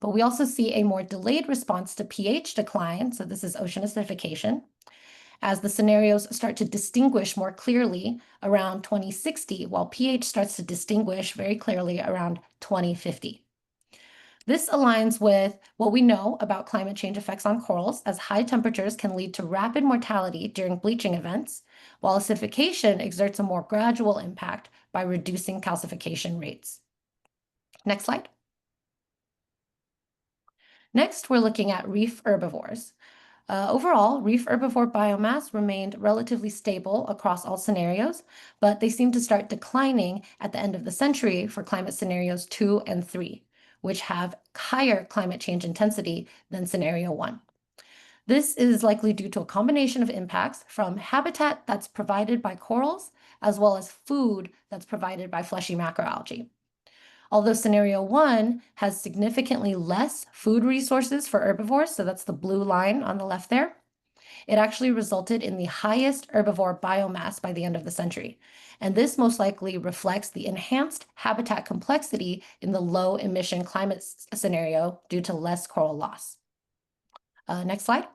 But we also see a more delayed response to pH decline, so this is ocean acidification, as the scenarios start to distinguish more clearly around 2060, while pH starts to distinguish very clearly around 2050. This aligns with what we know about climate change effects on corals, as high temperatures can lead to rapid mortality during bleaching events, while acidification exerts a more gradual impact by reducing calcification rates. Next slide. Next, we're looking at reef herbivores. Overall, reef herbivore biomass remained relatively stable across all scenarios, but they seem to start declining at the end of the century for climate scenarios 2 and 3, which have higher climate change intensity than scenario 1. This is likely due to a combination of impacts from habitat that's provided by corals, as well as food that's provided by fleshy macroalgae. Although scenario 1 has significantly less food resources for herbivores, so that's the blue line on the left there, it actually resulted in the highest herbivore biomass by the end of the century. And this most likely reflects the enhanced habitat complexity in the low emission climate scenario due to less coral loss. Next slide.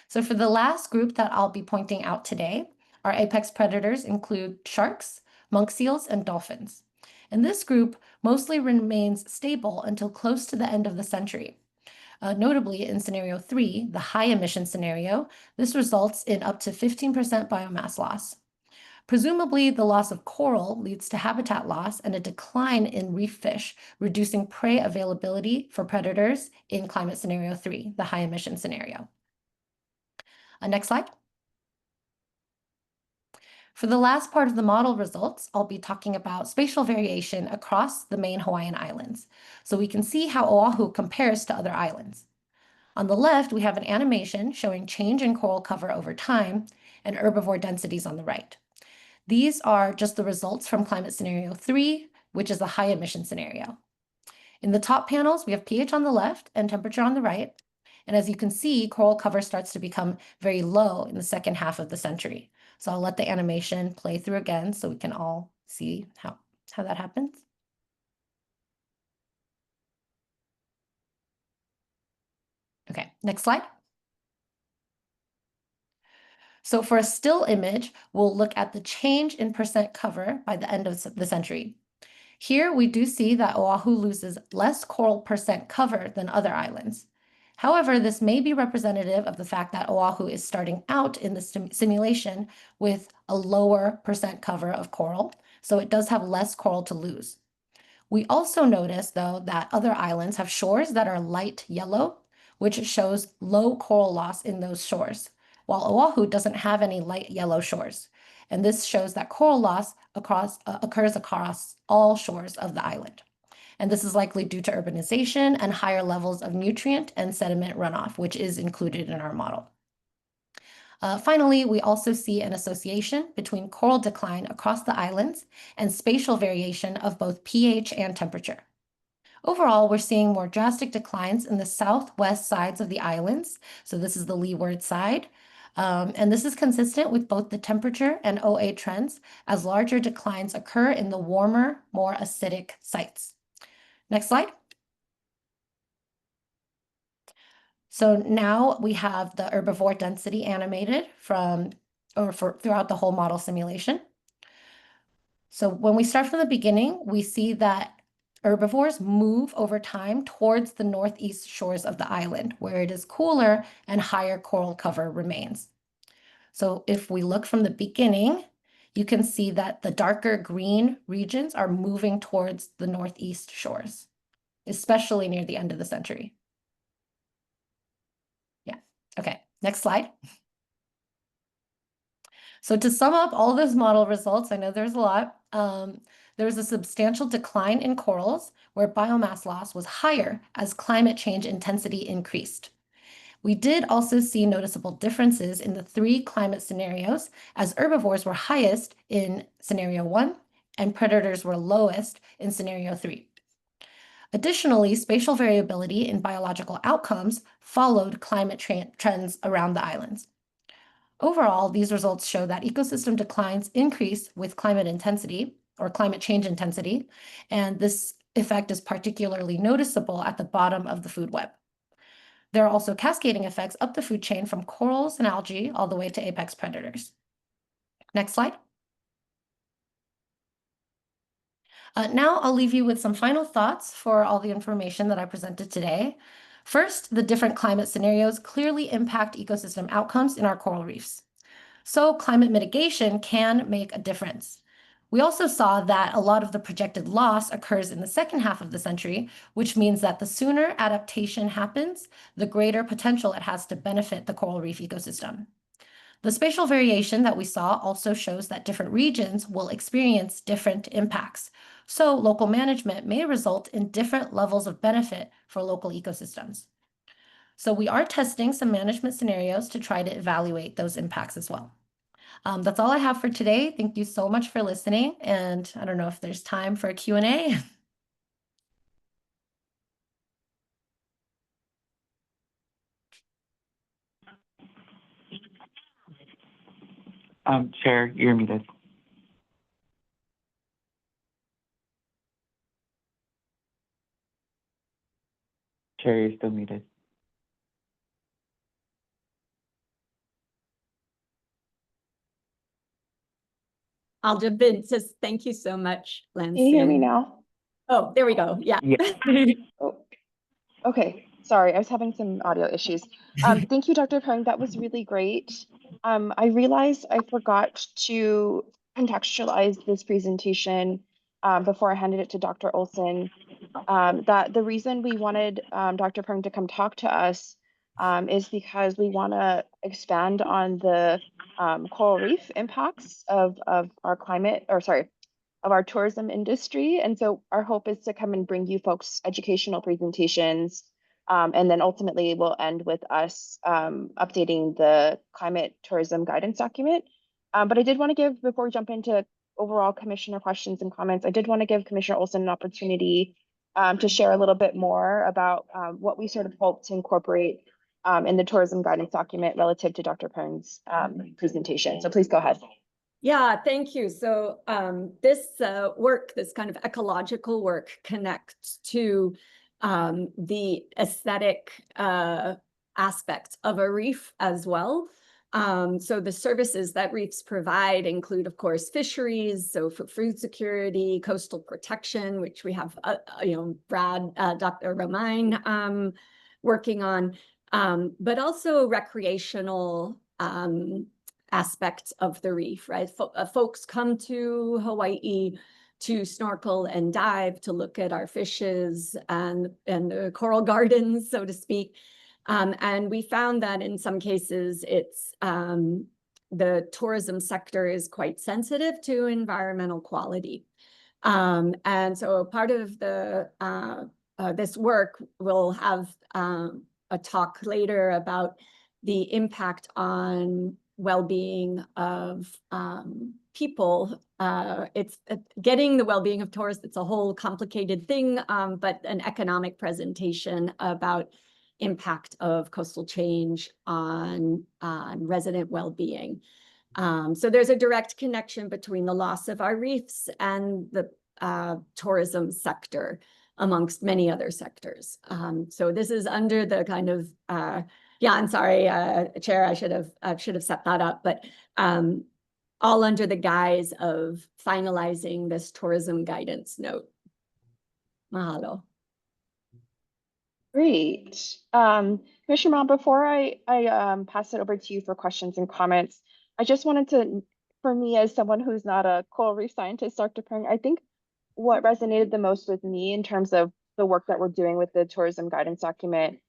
So for the last group that I'll be pointing out today, our apex predators include sharks, monk seals, and dolphins. And this group mostly remains stable until close to the end of the century. Notably, in scenario 3, the high emission scenario, this results in up to 15% biomass loss. Presumably, the loss of coral leads to habitat loss and a decline in reef fish, reducing prey availability for predators in climate scenario 3, the high emission scenario. Next slide. For the last part of the model results, I'll be talking about spatial variation across the main Hawaiian islands, so we can see how Oahu compares to other islands. On the left, we have an animation showing change in coral cover over time and herbivore densities on the right. These are just the results from climate scenario 3, which is the high emission scenario. In the top panels, we have pH on the left and temperature on the right. And as you can see, coral cover starts to become very low in the second half of the century. So I'll let the animation play through again so we can all see how that happens. Okay, next slide. So for a still image, we'll look at the change in percent cover by the end of the century. Here we do see that Oahu loses less coral percent cover than other islands. However, this may be representative of the fact that Oahu is starting out in the simulation with a lower percent cover of coral, so it does have less coral to lose. We also notice, though, that other islands have shores that are light yellow, which shows low coral loss in those shores, while Oahu doesn't have any light yellow shores. And this shows that coral loss occurs across all shores of the island. And this is likely due to urbanization and higher levels of nutrient and sediment runoff, which is included in our model. Finally, we also see an association between coral decline across the islands and spatial variation of both pH and temperature. Overall, we're seeing more drastic declines in the southwest sides of the islands. So this is the leeward side. And this is consistent with both the temperature and OA trends, as larger declines occur in the warmer, more acidic sites. Next slide. So now we have the herbivore density animated throughout the whole model simulation. So when we start from the beginning, we see that herbivores move over time towards the northeast shores of the island, where it is cooler and higher coral cover remains. So if we look from the beginning, you can see that the darker green regions are moving towards the northeast shores, especially near the end of the century. Yeah, okay, next slide. So to sum up all those model results, I know there's a lot. There was a substantial decline in corals where biomass loss was higher as climate change intensity increased. We did also see noticeable differences in the 3 climate scenarios, as herbivores were highest in scenario 1 and predators were lowest in scenario 3. Additionally, spatial variability in biological outcomes followed climate trends around the islands. Overall, these results show that ecosystem declines increase with climate intensity or climate change intensity, and this effect is particularly noticeable at the bottom of the food web. There are also cascading effects up the food chain from corals and algae all the way to apex predators. Next slide. Now I'll leave you with some final thoughts for all the information that I presented today. First, the different climate scenarios clearly impact ecosystem outcomes in our coral reefs. So climate mitigation can make a difference. We also saw that a lot of the projected loss occurs in the second half of the century, which means that the sooner adaptation happens, the greater potential it has to benefit the coral reef ecosystem. The spatial variation that we saw also shows that different regions will experience different impacts. So local management may result in different levels of benefit for local ecosystems. So we are testing some management scenarios to try to evaluate those impacts as well. That's all I have for today. Thank you so much for listening. And I don't know if there's time for a Q&A. Chair, you're muted. Chair, you're still muted. I'll jump in. Just thank you so much, Lance. Can you hear me now? Oh, there we go. Yeah. Yeah. Oh, okay. Sorry, I was having some audio issues. Thank you, Dr. Peng. That was really great. I realized I forgot to contextualize this presentation before I handed it to Dr. Olson. That the reason we wanted Dr. Peng to come talk to us is because we want to expand on the coral reef impacts of our climate, or sorry, of our tourism industry. And so our hope is to come and bring you folks educational presentations. And then ultimately we'll end with us updating the climate tourism guidance document. But I did want to give, before we jump into overall commissioner questions and comments, I did want to give Commissioner Olson an opportunity to share a little bit more about what we sort of hope to incorporate in the tourism guidance document relative to Dr. Peng's presentation. So please go ahead. Yeah, thank you. So this work, this kind of ecological work, connects to the aesthetic aspects of a reef as well. So the services that reefs provide include, of course, fisheries, so for food security, coastal protection, which we have, Brad, Dr. Romine working on, but also recreational aspects of the reef, right? Folks come to Hawaii to snorkel and dive, to look at our fishes and the coral gardens, so to speak. And we found that in some cases, it's the tourism sector is quite sensitive to environmental quality. And so part of the this work will have a talk later about the impact on well-being of people. It's getting the well-being of tourists. It's a whole complicated thing, but an economic presentation about impact of coastal change on resident well-being. So there's a direct connection between the loss of our reefs and the tourism sector, amongst many other sectors. So this is under the kind of yeah, I'm sorry, Chair, I should have set that up, but all under the guise of finalizing this tourism guidance note. Mahalo. Great. Commissioner Ma, before I pass it over to you for questions and comments, I just wanted to, for me as someone who's not a coral reef scientist, Dr. Peng, I think what resonated the most with me in terms of the work that we're doing with the tourism guidance document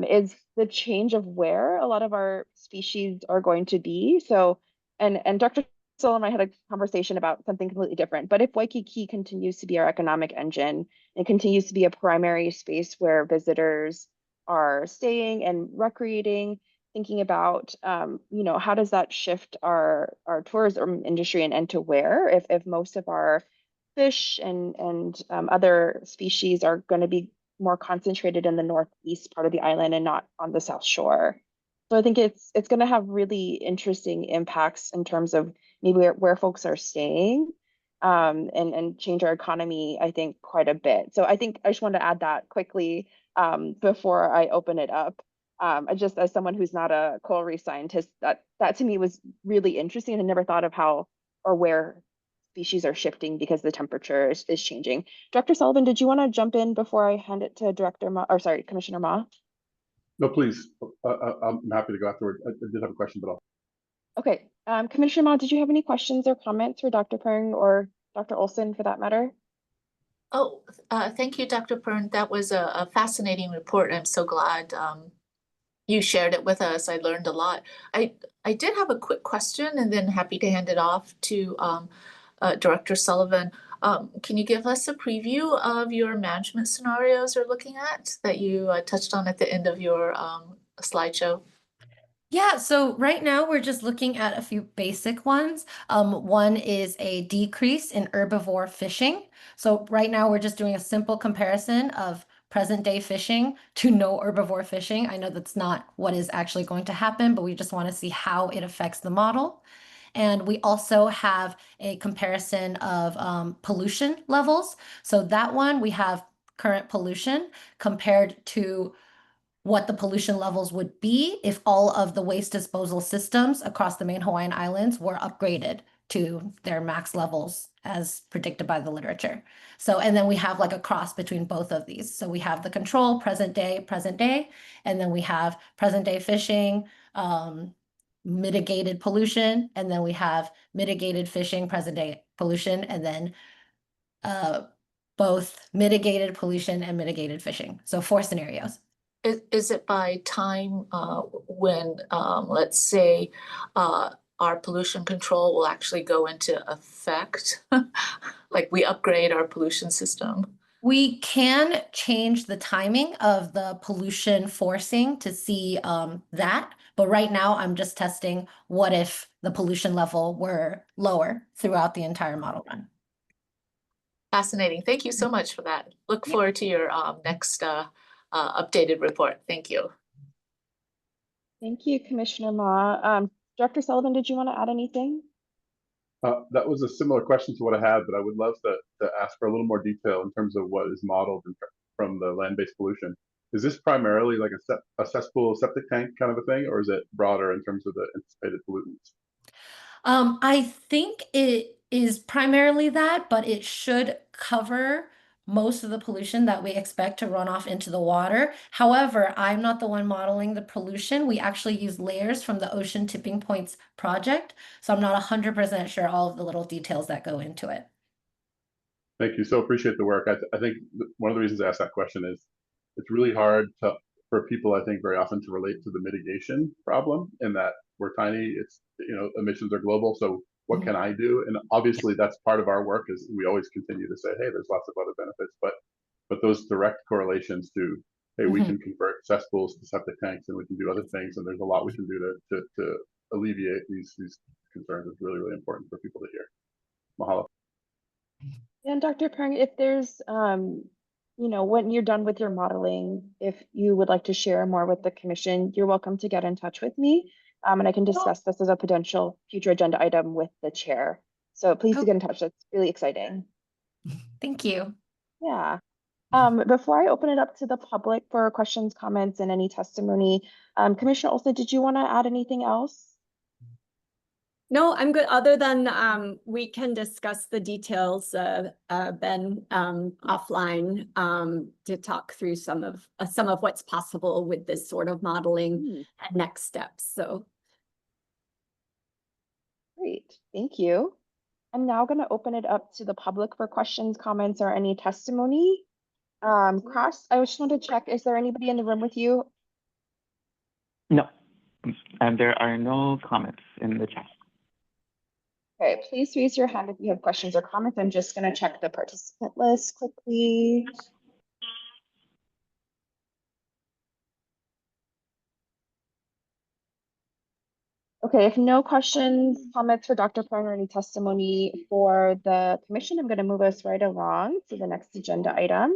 is the change of where a lot of our species are going to be. So, and Dr. Solomon and I had a conversation about something completely different, but if Waikiki continues to be our economic engine and continues to be a primary space where visitors are staying and recreating, thinking about, how does that shift our tourism industry and to where, if most of our fish and other species are going to be more concentrated in the northeast part of the island and not on the south shore. So I think it's going to have really interesting impacts in terms of maybe where folks are staying and change our economy, I think, quite a bit. So I think I just wanted to add that quickly before I open it up. Just as someone who's not a coral reef scientist, that to me was really interesting, and I never thought of how or where species are shifting because the temperature is changing. Dr. Sullivan, did you want to jump in before I hand it to Commissioner Ma? No, please. I'm happy to go afterward. I did have a question, but I'll. Okay, Commissioner Ma, did you have any questions or comments for Dr. Peng or Dr. Olson for that matter? Oh, thank you, Dr. Pern. That was a fascinating report. I'm so glad you shared it with us. I learned a lot. I did have a quick question, and then happy to hand it off to Director Sullivan. Can you give us a preview of your management scenarios you're looking at that you touched on at the end of your slideshow? Yeah, so right now we're just looking at a few basic ones. One is a decrease in herbivore fishing. So right now we're just doing a simple comparison of present day fishing to no herbivore fishing. I know that's not what is actually going to happen, but we just want to see how it affects the model. And we also have a comparison of pollution levels. So that one, we have current pollution compared to what the pollution levels would be if all of the waste disposal systems across the main Hawaiian Islands were upgraded to their max levels as predicted by the literature. So, and then we have like a cross between both of these. So we have the control, present day, and then we have present day fishing, mitigated pollution, and then we have mitigated fishing, present day pollution, and then both mitigated pollution and mitigated fishing. So 4 scenarios. Is it by time when, let's say, our pollution control will actually go into effect? Like we upgrade our pollution system? We can change the timing of the pollution forcing to see that, but right now I'm just testing what if the pollution level were lower throughout the entire model run. Fascinating. Thank you so much for that. Look forward to your next updated report. Thank you. Thank you, Commissioner Ma. Director Sullivan, did you want to add anything? That was a similar question to what I had, but I would love to ask for a little more detail in terms of what is modeled from the land-based pollution. Is this primarily like a cesspool septic tank kind of a thing, or is it broader in terms of the anticipated pollutants? I think it is primarily that, but it should cover most of the pollution that we expect to run off into the water. However, I'm not the one modeling the pollution. We actually use layers from the Ocean Tipping Points project. So I'm not 100% sure all of the little details that go into it. Thank you. So appreciate the work. I think one of the reasons I asked that question is it's really hard for people, I think, very often to relate to the mitigation problem in that we're tiny. It's, emissions are global. So what can I do? And obviously that's part of our work is we always continue to say, hey, there's lots of other benefits, but those direct correlations to, hey, we can convert cesspools to septic tanks and we can do other things. And there's a lot we can do to alleviate these concerns. It's really, really important for people to hear. Mahalo. And Dr. Perrin, if there's, when you're done with your modeling, if you would like to share more with the commission, you're welcome to get in touch with me. And I can discuss this as a potential future agenda item with the chair. So please do get in touch. That's really exciting. Thank you. Yeah. Before I open it up to the public for questions, comments, and any testimony, Commissioner Olson, did you want to add anything else? No, I'm good. Other than we can discuss the details, Ben, offline to talk through some of what's possible with this sort of modeling and next steps. So great, thank you. I'm now going to open it up to the public for questions, comments, or any testimony. Cross, I just want to check, is there anybody in the room with you? No, and there are no comments in the chat. Okay, please raise your hand if you have questions or comments. I'm just going to check the participant list quickly. Okay, if no questions, comments for Dr. Perrin or any testimony for the commission, I'm going to move us right along to the next agenda item.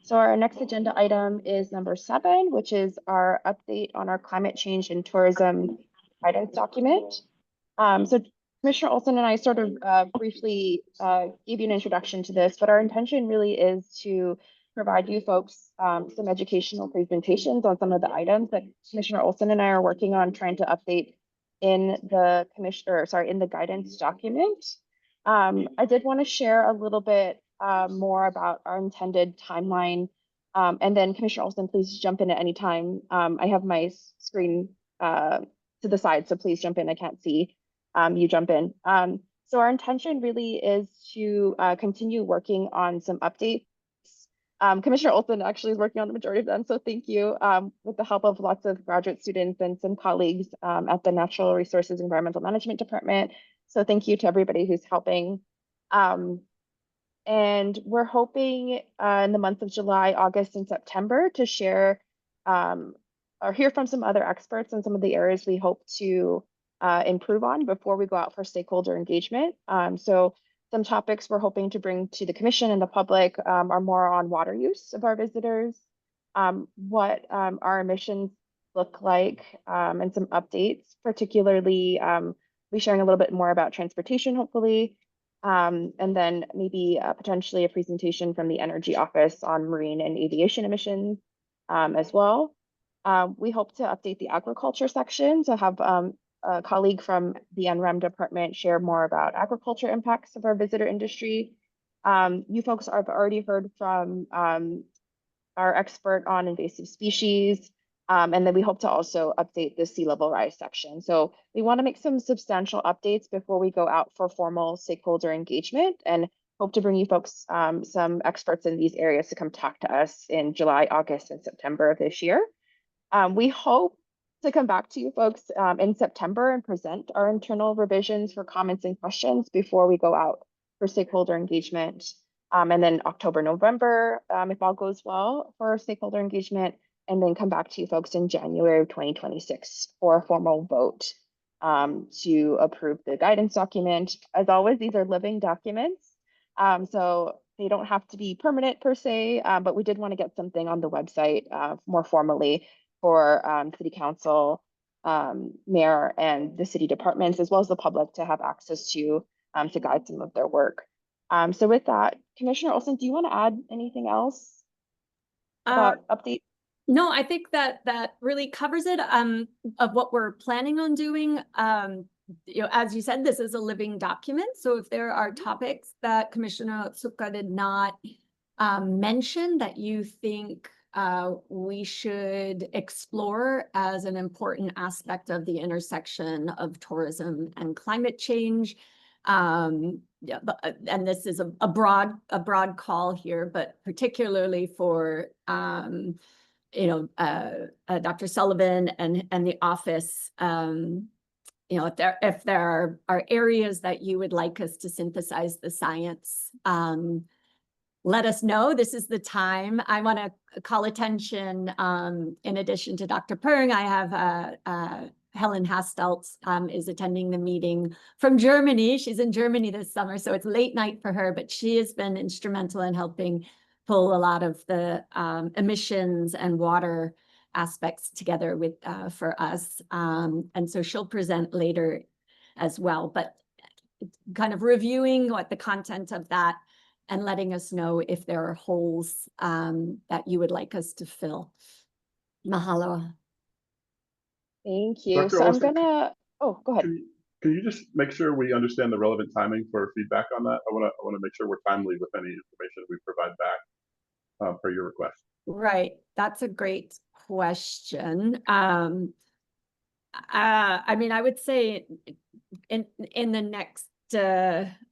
So our next agenda item is number 7, which is our update on our climate change and tourism guidance document. So Commissioner Olson and I sort of briefly gave you an introduction to this, but our intention really is to provide you folks some educational presentations on some of the items that Commissioner Olson and I are working on trying to update in the in the guidance document. I did want to share a little bit more about our intended timeline. And then Commissioner Olson, please jump in at any time. I have my screen to the side, so please jump in. I can't see. You jump in. So our intention really is to continue working on some updates. Commissioner Olson actually is working on the majority of them, so thank you, with the help of lots of graduate students and some colleagues at the Natural Resources Environmental Management Department. So thank you to everybody who's helping. And we're hoping in the month of July, August, and September to share or hear from some other experts on some of the areas we hope to improve on before we go out for stakeholder engagement. So some topics we're hoping to bring to the commission and the public are more on water use of our visitors, what our emissions look like, and some updates, particularly be sharing a little bit more about transportation, hopefully, and then maybe potentially a presentation from the Energy Office on marine and aviation emissions as well. We hope to update the agriculture section to have a colleague from the NREM department share more about agriculture impacts of our visitor industry. You folks have already heard from our expert on invasive species, and then we hope to also update the sea level rise section. So we want to make some substantial updates before we go out for formal stakeholder engagement, and hope to bring you folks some experts in these areas to come talk to us in July, August, and September of this year. We hope to come back to you folks in September and present our internal revisions for comments and questions before we go out for stakeholder engagement. And then October, November, if all goes well for stakeholder engagement, and then come back to you folks in January of 2026 for a formal vote to approve the guidance document. As always, these are living documents, so they don't have to be permanent per se, but we did want to get something on the website more formally for city council, mayor, and the city departments, as well as the public to have access to guide some of their work. So with that, Commissioner Olson, do you want to add anything else about update? No, I think that really covers it, of what we're planning on doing. You know, as you said, this is a living document. So if there are topics that Commissioner Otsuka did not mention that you think we should explore as an important aspect of the intersection of tourism and climate change. Yeah, and this is a broad call here, but particularly for you know, Dr. Sullivan and the office. You know, if there are areas that you would like us to synthesize the science, let us know. This is the time. I want to call attention, in addition to Dr. Peng, I have Helen Hasteltz is attending the meeting from Germany. She's in Germany this summer, so it's late night for her, but she has been instrumental in helping pull a lot of the emissions and water aspects together with for us. And so she'll present later as well, but kind of reviewing what the content of that and letting us know if there are holes that you would like us to fill. Mahalo. Thank you. Dr. So I'm Olson, gonna, oh, go ahead. Can you just make sure we understand the relevant timing for feedback on that? I want to make sure we're timely with any information we provide back per your request. Right, that's a great question. I mean, I would say in the next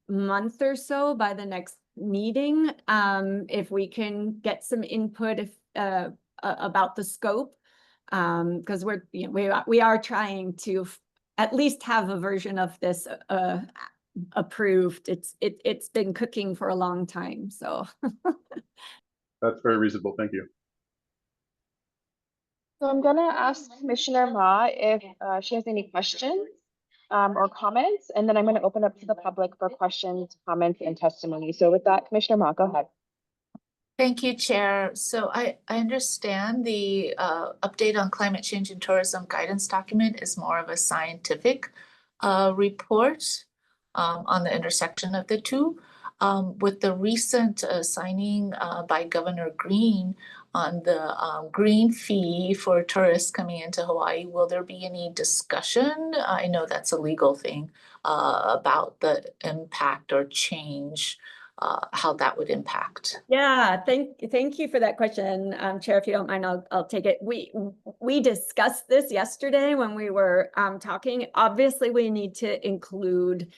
month or so, by the next meeting, if we can get some input about the scope, because we are trying to at least have a version of this approved. It's been cooking for a long time, so. That's very reasonable. Thank you. So I'm gonna ask Commissioner Ma if she has any questions or comments, and then I'm gonna open up to the public for questions, comments, and testimony. So with that, Commissioner Ma, go ahead. Thank you, Chair. So I understand the update on climate change and tourism guidance document is more of a scientific report on the intersection of the two. With the recent signing by Governor Green on the green fee for tourists coming into Hawaii, will there be any discussion? I know that's a legal thing about the impact or change, how that would impact. Yeah, thank you for that question, Chair. If you don't mind, I'll take it. We discussed this yesterday when we were talking. Obviously, we need to include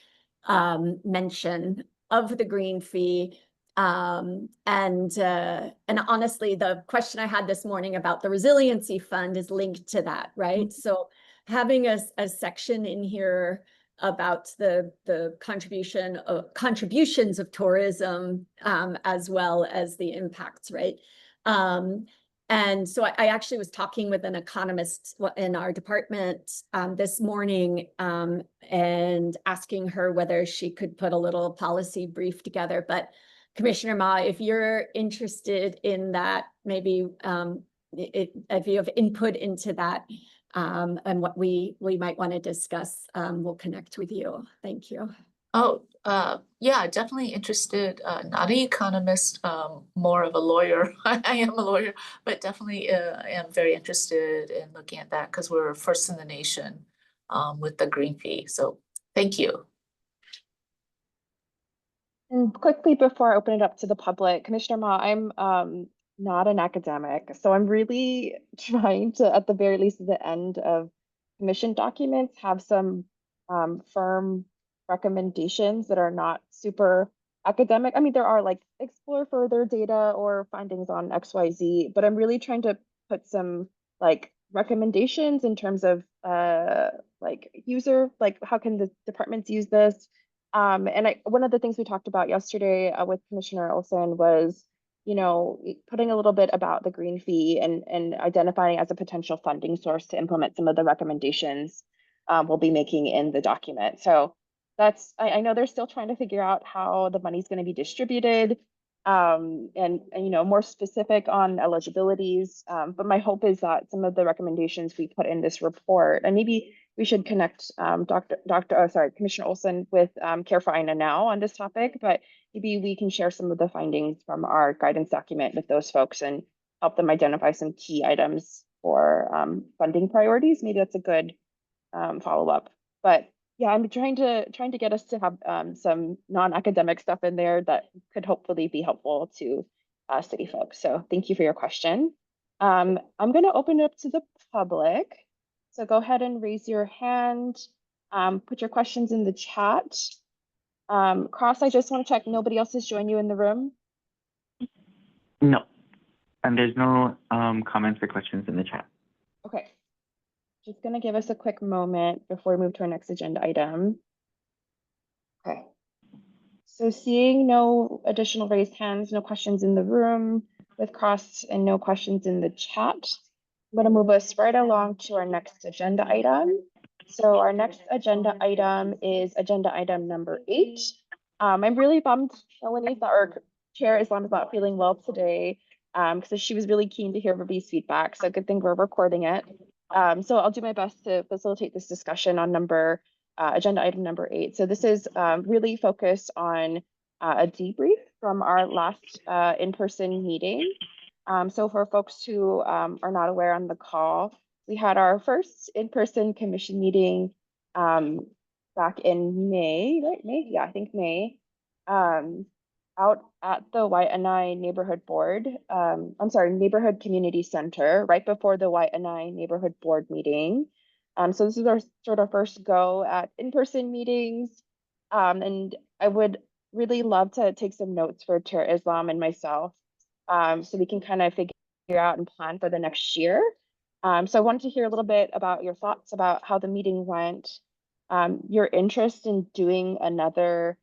mention of the green fee. And honestly, the question I had this morning about the resiliency fund is linked to that, right? Mm-hmm. So having a section in here about the contributions of tourism, as well as the impacts, right? And so I actually was talking with an economist in our department this morning, and asking her whether she could put a little policy brief together. But Commissioner Ma, if you're interested in that, maybe if you have input into that, and what we might want to discuss, we'll connect with you. Thank you. Oh, yeah, definitely interested. Not an economist, more of a lawyer. I am a lawyer, but definitely am very interested in looking at that because we're first in the nation with the green fee. So thank you. And quickly before I open it up to the public, Commissioner Ma, I'm not an academic, so I'm really trying to, at the very least at the end of commission documents, have some firm recommendations that are not super academic. I mean, there are like explore further data or findings on XYZ, but I'm really trying to put some like recommendations in terms of like user, like how can the departments use this? And one of the things we talked about yesterday with Commissioner Olson was, you know, putting a little bit about the green fee and identifying as a potential funding source to implement some of the recommendations we'll be making in the document. So that's, I know they're still trying to figure out how the money's going to be distributed and, you know, more specific on eligibilities. But my hope is that some of the recommendations we put in this report, and maybe we should connect Commissioner Olson with Care for Aina now on this topic, but maybe we can share some of the findings from our guidance document with those folks and help them identify some key items for funding priorities. Maybe that's a good follow-up. But yeah, I'm trying to get us to have some non-academic stuff in there that could hopefully be helpful to city folks. So thank you for your question. I'm going to open it up to the public. So go ahead and raise your hand. Put your questions in the chat. Cross, I just want to check nobody else has joined you in the room. No, and there's no comments or questions in the chat. Okay. Just going to give us a quick moment before we move to our next agenda item. Okay. So seeing no additional raised hands, no questions in the room with Cross and no questions in the chat, I'm going to move us right along to our next agenda item. So our next agenda item is agenda item number 8. I'm really bummed our Chair Islam is not feeling well today because she was really keen to hear everybody's feedback. So good thing we're recording it. So I'll do my best to facilitate this discussion on agenda item number 8. So this is really focused on a debrief from our last in-person meeting. So for folks who are not aware on the call, we had our first in-person commission meeting back in May, right? May? Yeah, I think May. Out at the Waianae Neighborhood Board, I'm sorry, Neighborhood Community Center, right before the Waianae Neighborhood Board meeting. So this is our sort of first go at in-person meetings. And I would really love to take some notes for Chair Islam and myself so we can kind of figure out and plan for the next year. So I wanted to hear a little bit about your thoughts about how the meeting went, your interest in doing another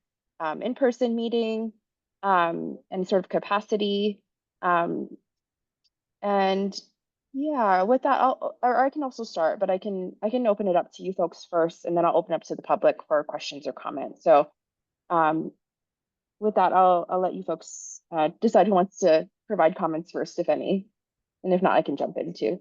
in-person meeting, and sort of capacity. And yeah, with that, I can also start, but I can open it up to you folks first, and then I'll open up to the public for questions or comments. So with that, I'll let you folks decide who wants to provide comments first, if any. And if not, I can jump in too.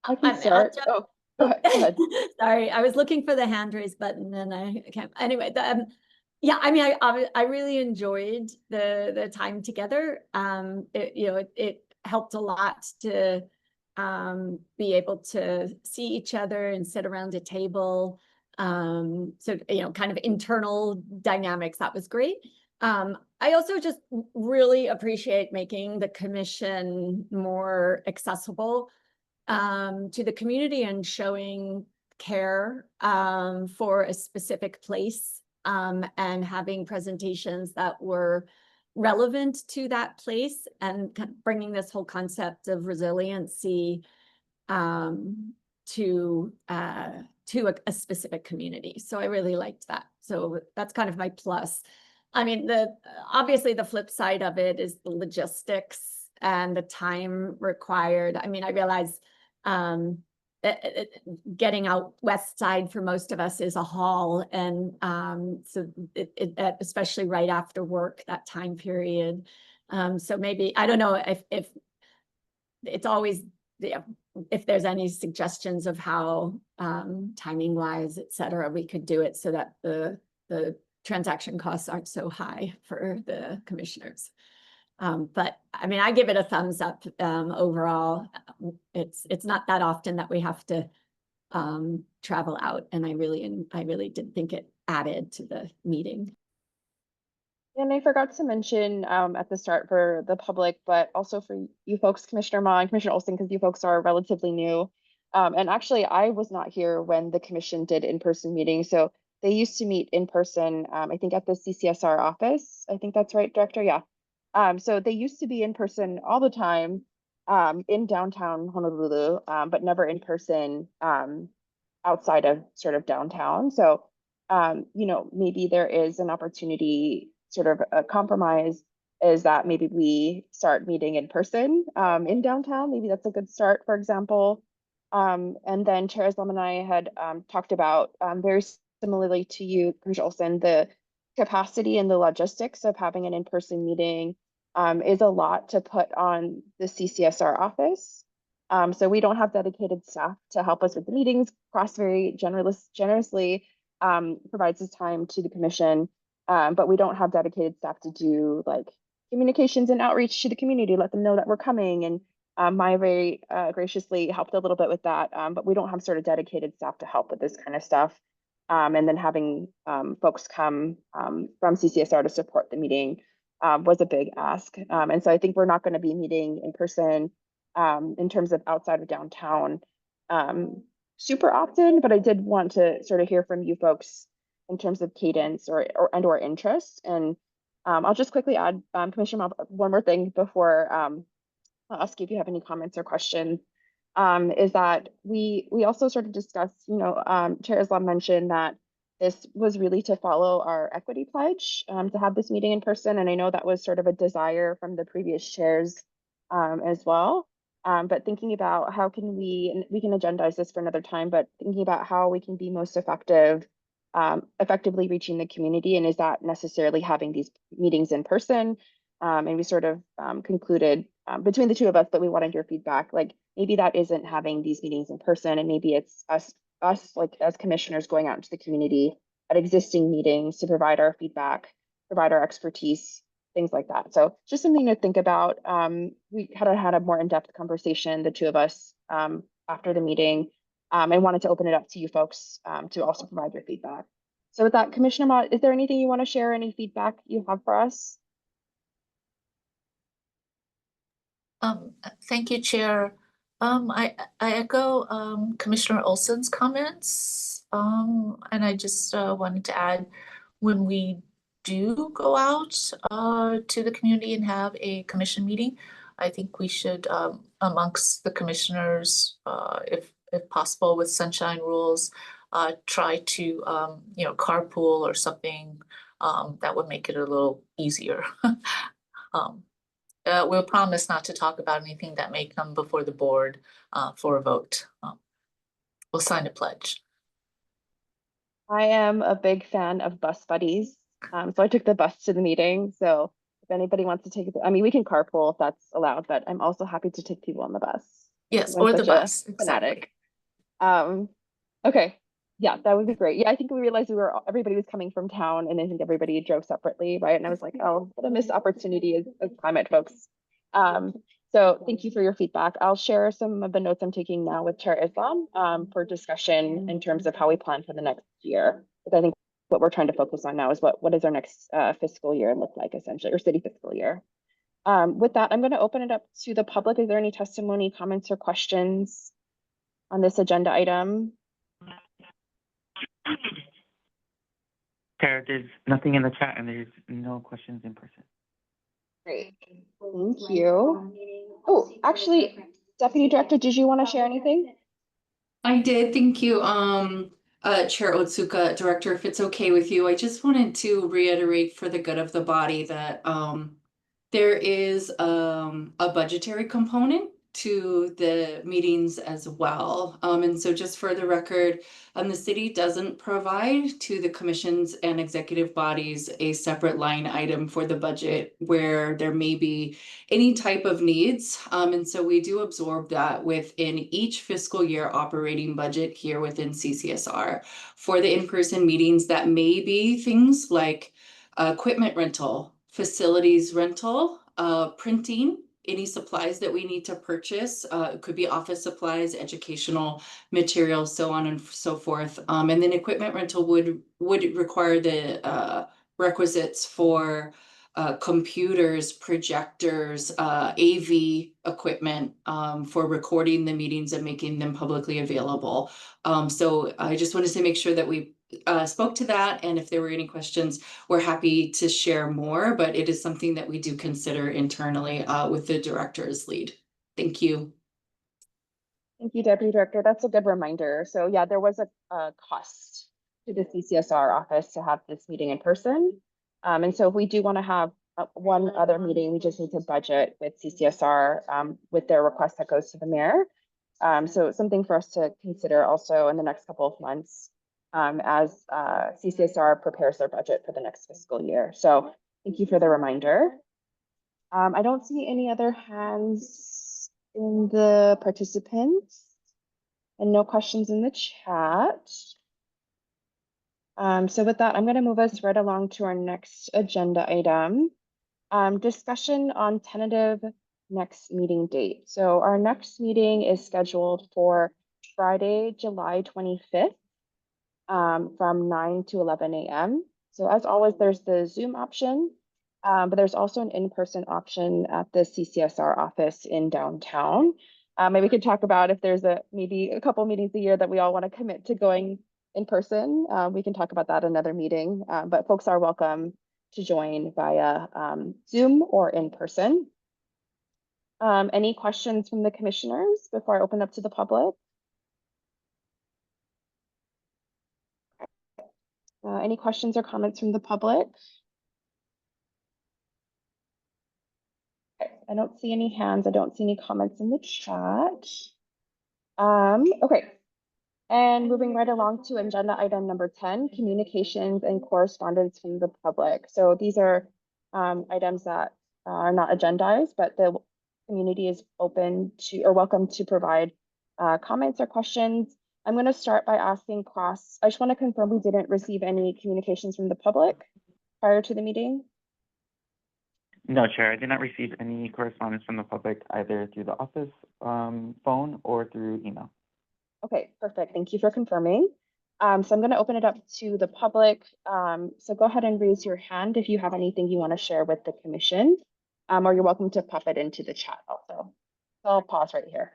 I can start. Oh, go ahead. Sorry, I was looking for the hand raise button and I can't. Anyway, yeah, I mean, I really enjoyed the time together. It helped a lot to be able to see each other and sit around a table. So, kind of internal dynamics, that was great. I also just really appreciate making the commission more accessible to the community and showing care for a specific place and having presentations that were relevant to that place and bringing this whole concept of resiliency to a specific community. So I really liked that. So that's kind of my plus. I mean, obviously the flip side of it is the logistics and the time required. I mean, I realize getting out west side for most of us is a haul, and so especially right after work, that time period. So maybe, I don't know if it's always, if there's any suggestions of how timing wise, et cetera, we could do it so that the transaction costs aren't so high for the commissioners. But I mean, I give it a thumbs up overall. It's not that often that we have to travel out, and I really did think it added to the meeting. And I forgot to mention at the start for the public, but also for you folks, Commissioner Ma and Commissioner Olson, because you folks are relatively new. And actually, I was not here when the commission did in-person meetings. So they used to meet in person, I think at the CCSR office. I think that's right, Director. Yeah. So they used to be in person all the time in downtown Honolulu, but never in person outside of sort of downtown. So, you know, maybe there is an opportunity, sort of a compromise is that maybe we start meeting in person in downtown. Maybe that's a good start, for example. And then Chair Islam and I had talked about very similarly to you, Commissioner Olson, the capacity and the logistics of having an in-person meeting is a lot to put on the CCSR office. So we don't have dedicated staff to help us with the meetings. Cross very generously provides his time to the commission, but we don't have dedicated staff to do like communications and outreach to the community, let them know that we're coming. And Maya very graciously helped a little bit with that, but we don't have sort of dedicated staff to help with this kind of stuff. And then having folks come from CCSR to support the meeting was a big ask. And so I think we're not going to be meeting in person in terms of outside of downtown super often, but I did want to sort of hear from you folks in terms of cadence or interest. And I'll just quickly add, Commissioner Mal, one more thing before I'll ask you if you have any comments or questions. Is that we also sort of discussed, you know, Chair Islam mentioned that this was really to follow our equity pledge to have this meeting in person. And I know that was sort of a desire from the previous chairs as well. But thinking about how can we can agendize this for another time, but thinking about how we can be most effectively reaching the community, and is that necessarily having these meetings in person? And we sort of concluded between the two of us that we wanted your feedback. Like maybe that isn't having these meetings in person, and maybe it's us like as commissioners going out into the community at existing meetings to provide our feedback, provide our expertise, things like that. So just something to think about. We had a more in-depth conversation, the two of us, after the meeting. I wanted to open it up to you folks to also provide your feedback. So with that, Commissioner Mott, is there anything you want to share, any feedback you have for us? Thank you, Chair. I echo Commissioner Olson's comments. And I just wanted to add, when we do go out to the community and have a commission meeting, I think we should, amongst the commissioners, if possible with sunshine rules, try to, you know, carpool or something that would make it a little easier. We'll promise not to talk about anything that may come before the board for a vote. We'll sign a pledge. I am a big fan of bus buddies. So I took the bus to the meeting. So if anybody wants to take it, I mean, we can carpool if that's allowed, but I'm also happy to take people on the bus. Yes, I'm or the such a bus. fanatic. Exactly. Okay. Yeah, that would be great. Yeah, I think we realized everybody was coming from town, and I think everybody drove separately, right? And I was like, oh, what a missed opportunity as climate folks. So thank you for your feedback. I'll share some of the notes I'm taking now with Chair Islam for discussion in terms of how we plan for the next year. Because I think what we're trying to focus on now is what does our next fiscal year look like, essentially, or city fiscal year. With that, I'm going to open it up to the public. Is there any testimony, comments, or questions on this agenda item? Chair, there's nothing in the chat and there's no questions in person. Great, thank you. Oh, actually, Deputy Director, did you want to share anything? I did, thank you. Chair Otsuka, Director, if it's okay with you, I just wanted to reiterate for the good of the body that there is a budgetary component to the meetings as well. And so just for the record, the city doesn't provide to the commissions and executive bodies a separate line item for the budget where there may be any type of needs. And so we do absorb that within each fiscal year operating budget here within CCSR. For the in-person meetings, that may be things like equipment rental, facilities rental, printing, any supplies that we need to purchase. It could be office supplies, educational materials, so on and so forth. And then equipment rental would require the requisites for computers, projectors, AV equipment for recording the meetings and making them publicly available. So I just wanted to make sure that we spoke to that, and if there were any questions, we're happy to share more, but it is something that we do consider internally with the director's lead. Thank you. Thank you, Deputy Director. That's a good reminder. So yeah, there was a cost to the CCSR office to have this meeting in person. And so if we do want to have one other meeting, we just need to budget with CCSR with their request that goes to the mayor. So it's something for us to consider also in the next couple of months as CCSR prepares their budget for the next fiscal year. So thank you for the reminder. I don't see any other hands in the participants and no questions in the chat. So with that, I'm going to move us right along to our next agenda item. Discussion on tentative next meeting date. So our next meeting is scheduled for Friday, July 25th from 9 to 11 a.m. So as always, there's the Zoom option, but there's also an in-person option at the CCSR office in downtown. Maybe we could talk about if there's maybe a couple meetings a year that we all want to commit to going in person. We can talk about that another meeting, but folks are welcome to join via Zoom or in person. Any questions from the commissioners before I open up to the public? Any questions or comments from the public? Okay, I don't see any hands. I don't see any comments in the chat. Okay. And moving right along to agenda item number 10, communications and correspondence from the public. So these are items that are not agendized, but the community is open to or welcome to provide comments or questions. I'm going to start by asking Cross. I just want to confirm we didn't receive any communications from the public prior to the meeting. No, Chair, I did not receive any correspondence from the public either through the office phone or through email. Okay, perfect. Thank you for confirming. So I'm going to open it up to the public. So go ahead and raise your hand if you have anything you want to share with the commission, or you're welcome to pop it into the chat also. So I'll pause right here.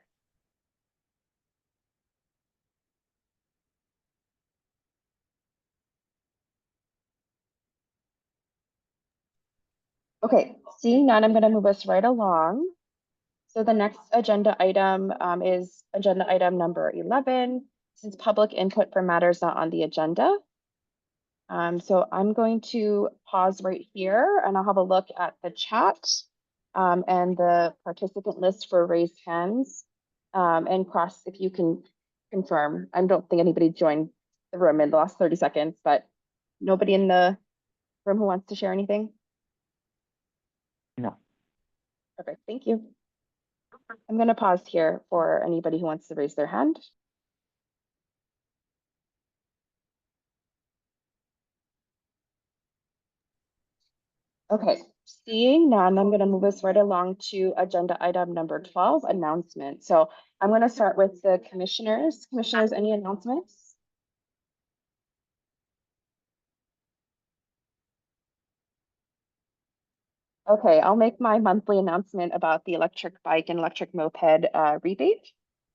Okay, seeing none, I'm going to move us right along. So the next agenda item is agenda item number 11. This is public input for matters not on the agenda. So I'm going to pause right here and I'll have a look at the chat and the participant list for raised hands. And Cross, if you can confirm, I don't think anybody joined the room in the last 30 seconds, but nobody in the room who wants to share anything? No. Perfect, thank you. I'm going to pause here for anybody who wants to raise their hand. Okay, seeing none, I'm going to move us right along to agenda item number 12, announcement. So I'm going to start with the commissioners. Commissioners, any announcements? Okay, I'll make my monthly announcement about the electric bike and electric moped rebate.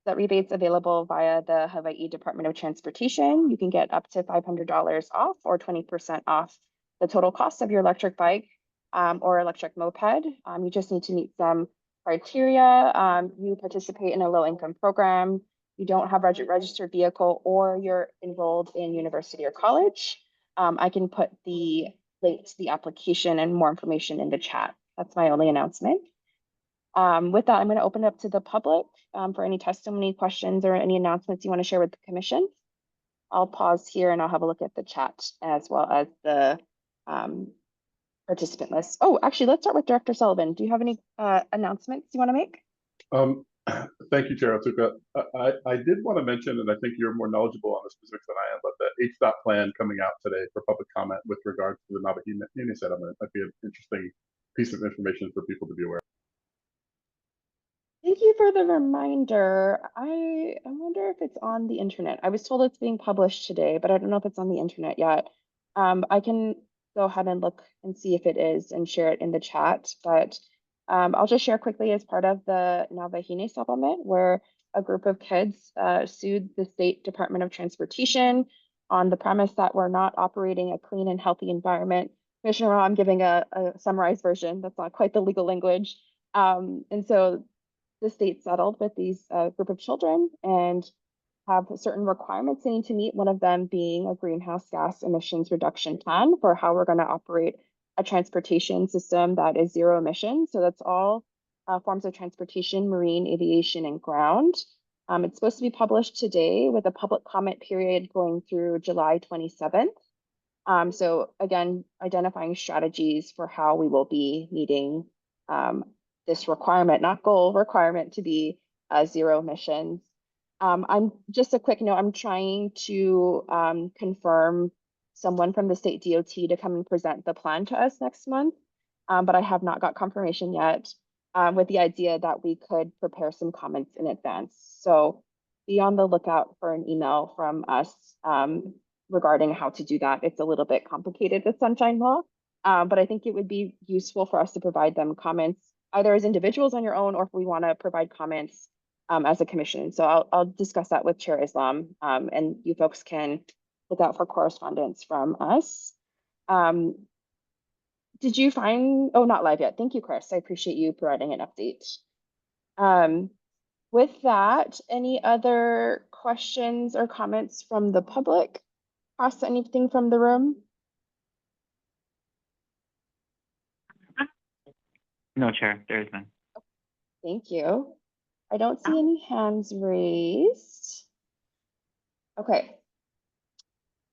That rebate's available via the Hawaii Department of Transportation. You can get up to $500 off or 20% off the total cost of your electric bike or electric moped. You just need to meet some criteria. You participate in a low-income program. You don't have a registered vehicle or you're enrolled in university or college. I can put the link to the application and more information in the chat. That's my only announcement. With that, I'm going to open it up to the public for any testimony, questions, or any announcements you want to share with the commission. I'll pause here and I'll have a look at the chat as well as the participant list. Oh, actually, let's start with Director Sullivan. Do you have any announcements you want to make? Thank you, Chair Otsuka. I did want to mention, and I think you're more knowledgeable on the specifics than I am, but the HDOT plan coming out today for public comment with regards to the Nabahine settlement might be an interesting piece of information for people to be aware of. Thank you for the reminder. I wonder if it's on the internet. I was told it's being published today, but I don't know if it's on the internet yet. I can go ahead and look and see if it is and share it in the chat. But I'll just share quickly as part of the Navahine settlement, where a group of kids sued the State Department of Transportation on the premise that we're not operating a clean and healthy environment. Commissioner Rao, I'm giving a summarized version. That's not quite the legal language. And so the state settled with these group of children and have certain requirements they need to meet, one of them being a greenhouse gas emissions reduction plan for how we're going to operate a transportation system that is zero emissions. So that's all forms of transportation, marine, aviation, and ground. It's supposed to be published today with a public comment period going through July 27th. So again, identifying strategies for how we will be meeting this requirement, not goal, requirement to be zero emissions. I'm just a quick note, I'm trying to confirm someone from the state DOT to come and present the plan to us next month, but I have not got confirmation yet, with the idea that we could prepare some comments in advance. So be on the lookout for an email from us regarding how to do that. It's a little bit complicated with Sunshine Law, but I think it would be useful for us to provide them comments either as individuals on your own, or if we want to provide comments as a commission. So I'll discuss that with Chair Islam, and you folks can look out for correspondence from us. Did you find, oh, not live yet. Thank you, Chris. I appreciate you providing an update. With that, any other questions or comments from the public? Cross anything from the room? No, Chair, there is none. Thank you. I don't see any hands raised. Okay.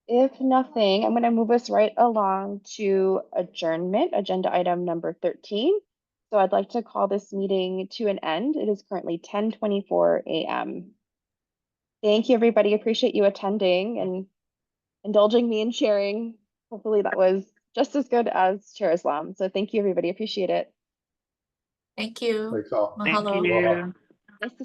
If nothing, I'm going to move us right along to adjournment, agenda item number 13. So I'd like to call this meeting to an end. It is currently 10:24 a.m. Thank you, everybody. Appreciate you attending and indulging me in sharing. Hopefully that was just as good as Chair Islam. So thank you, everybody. Appreciate it. Thank you. Thanks all. Thank Mahalo. you.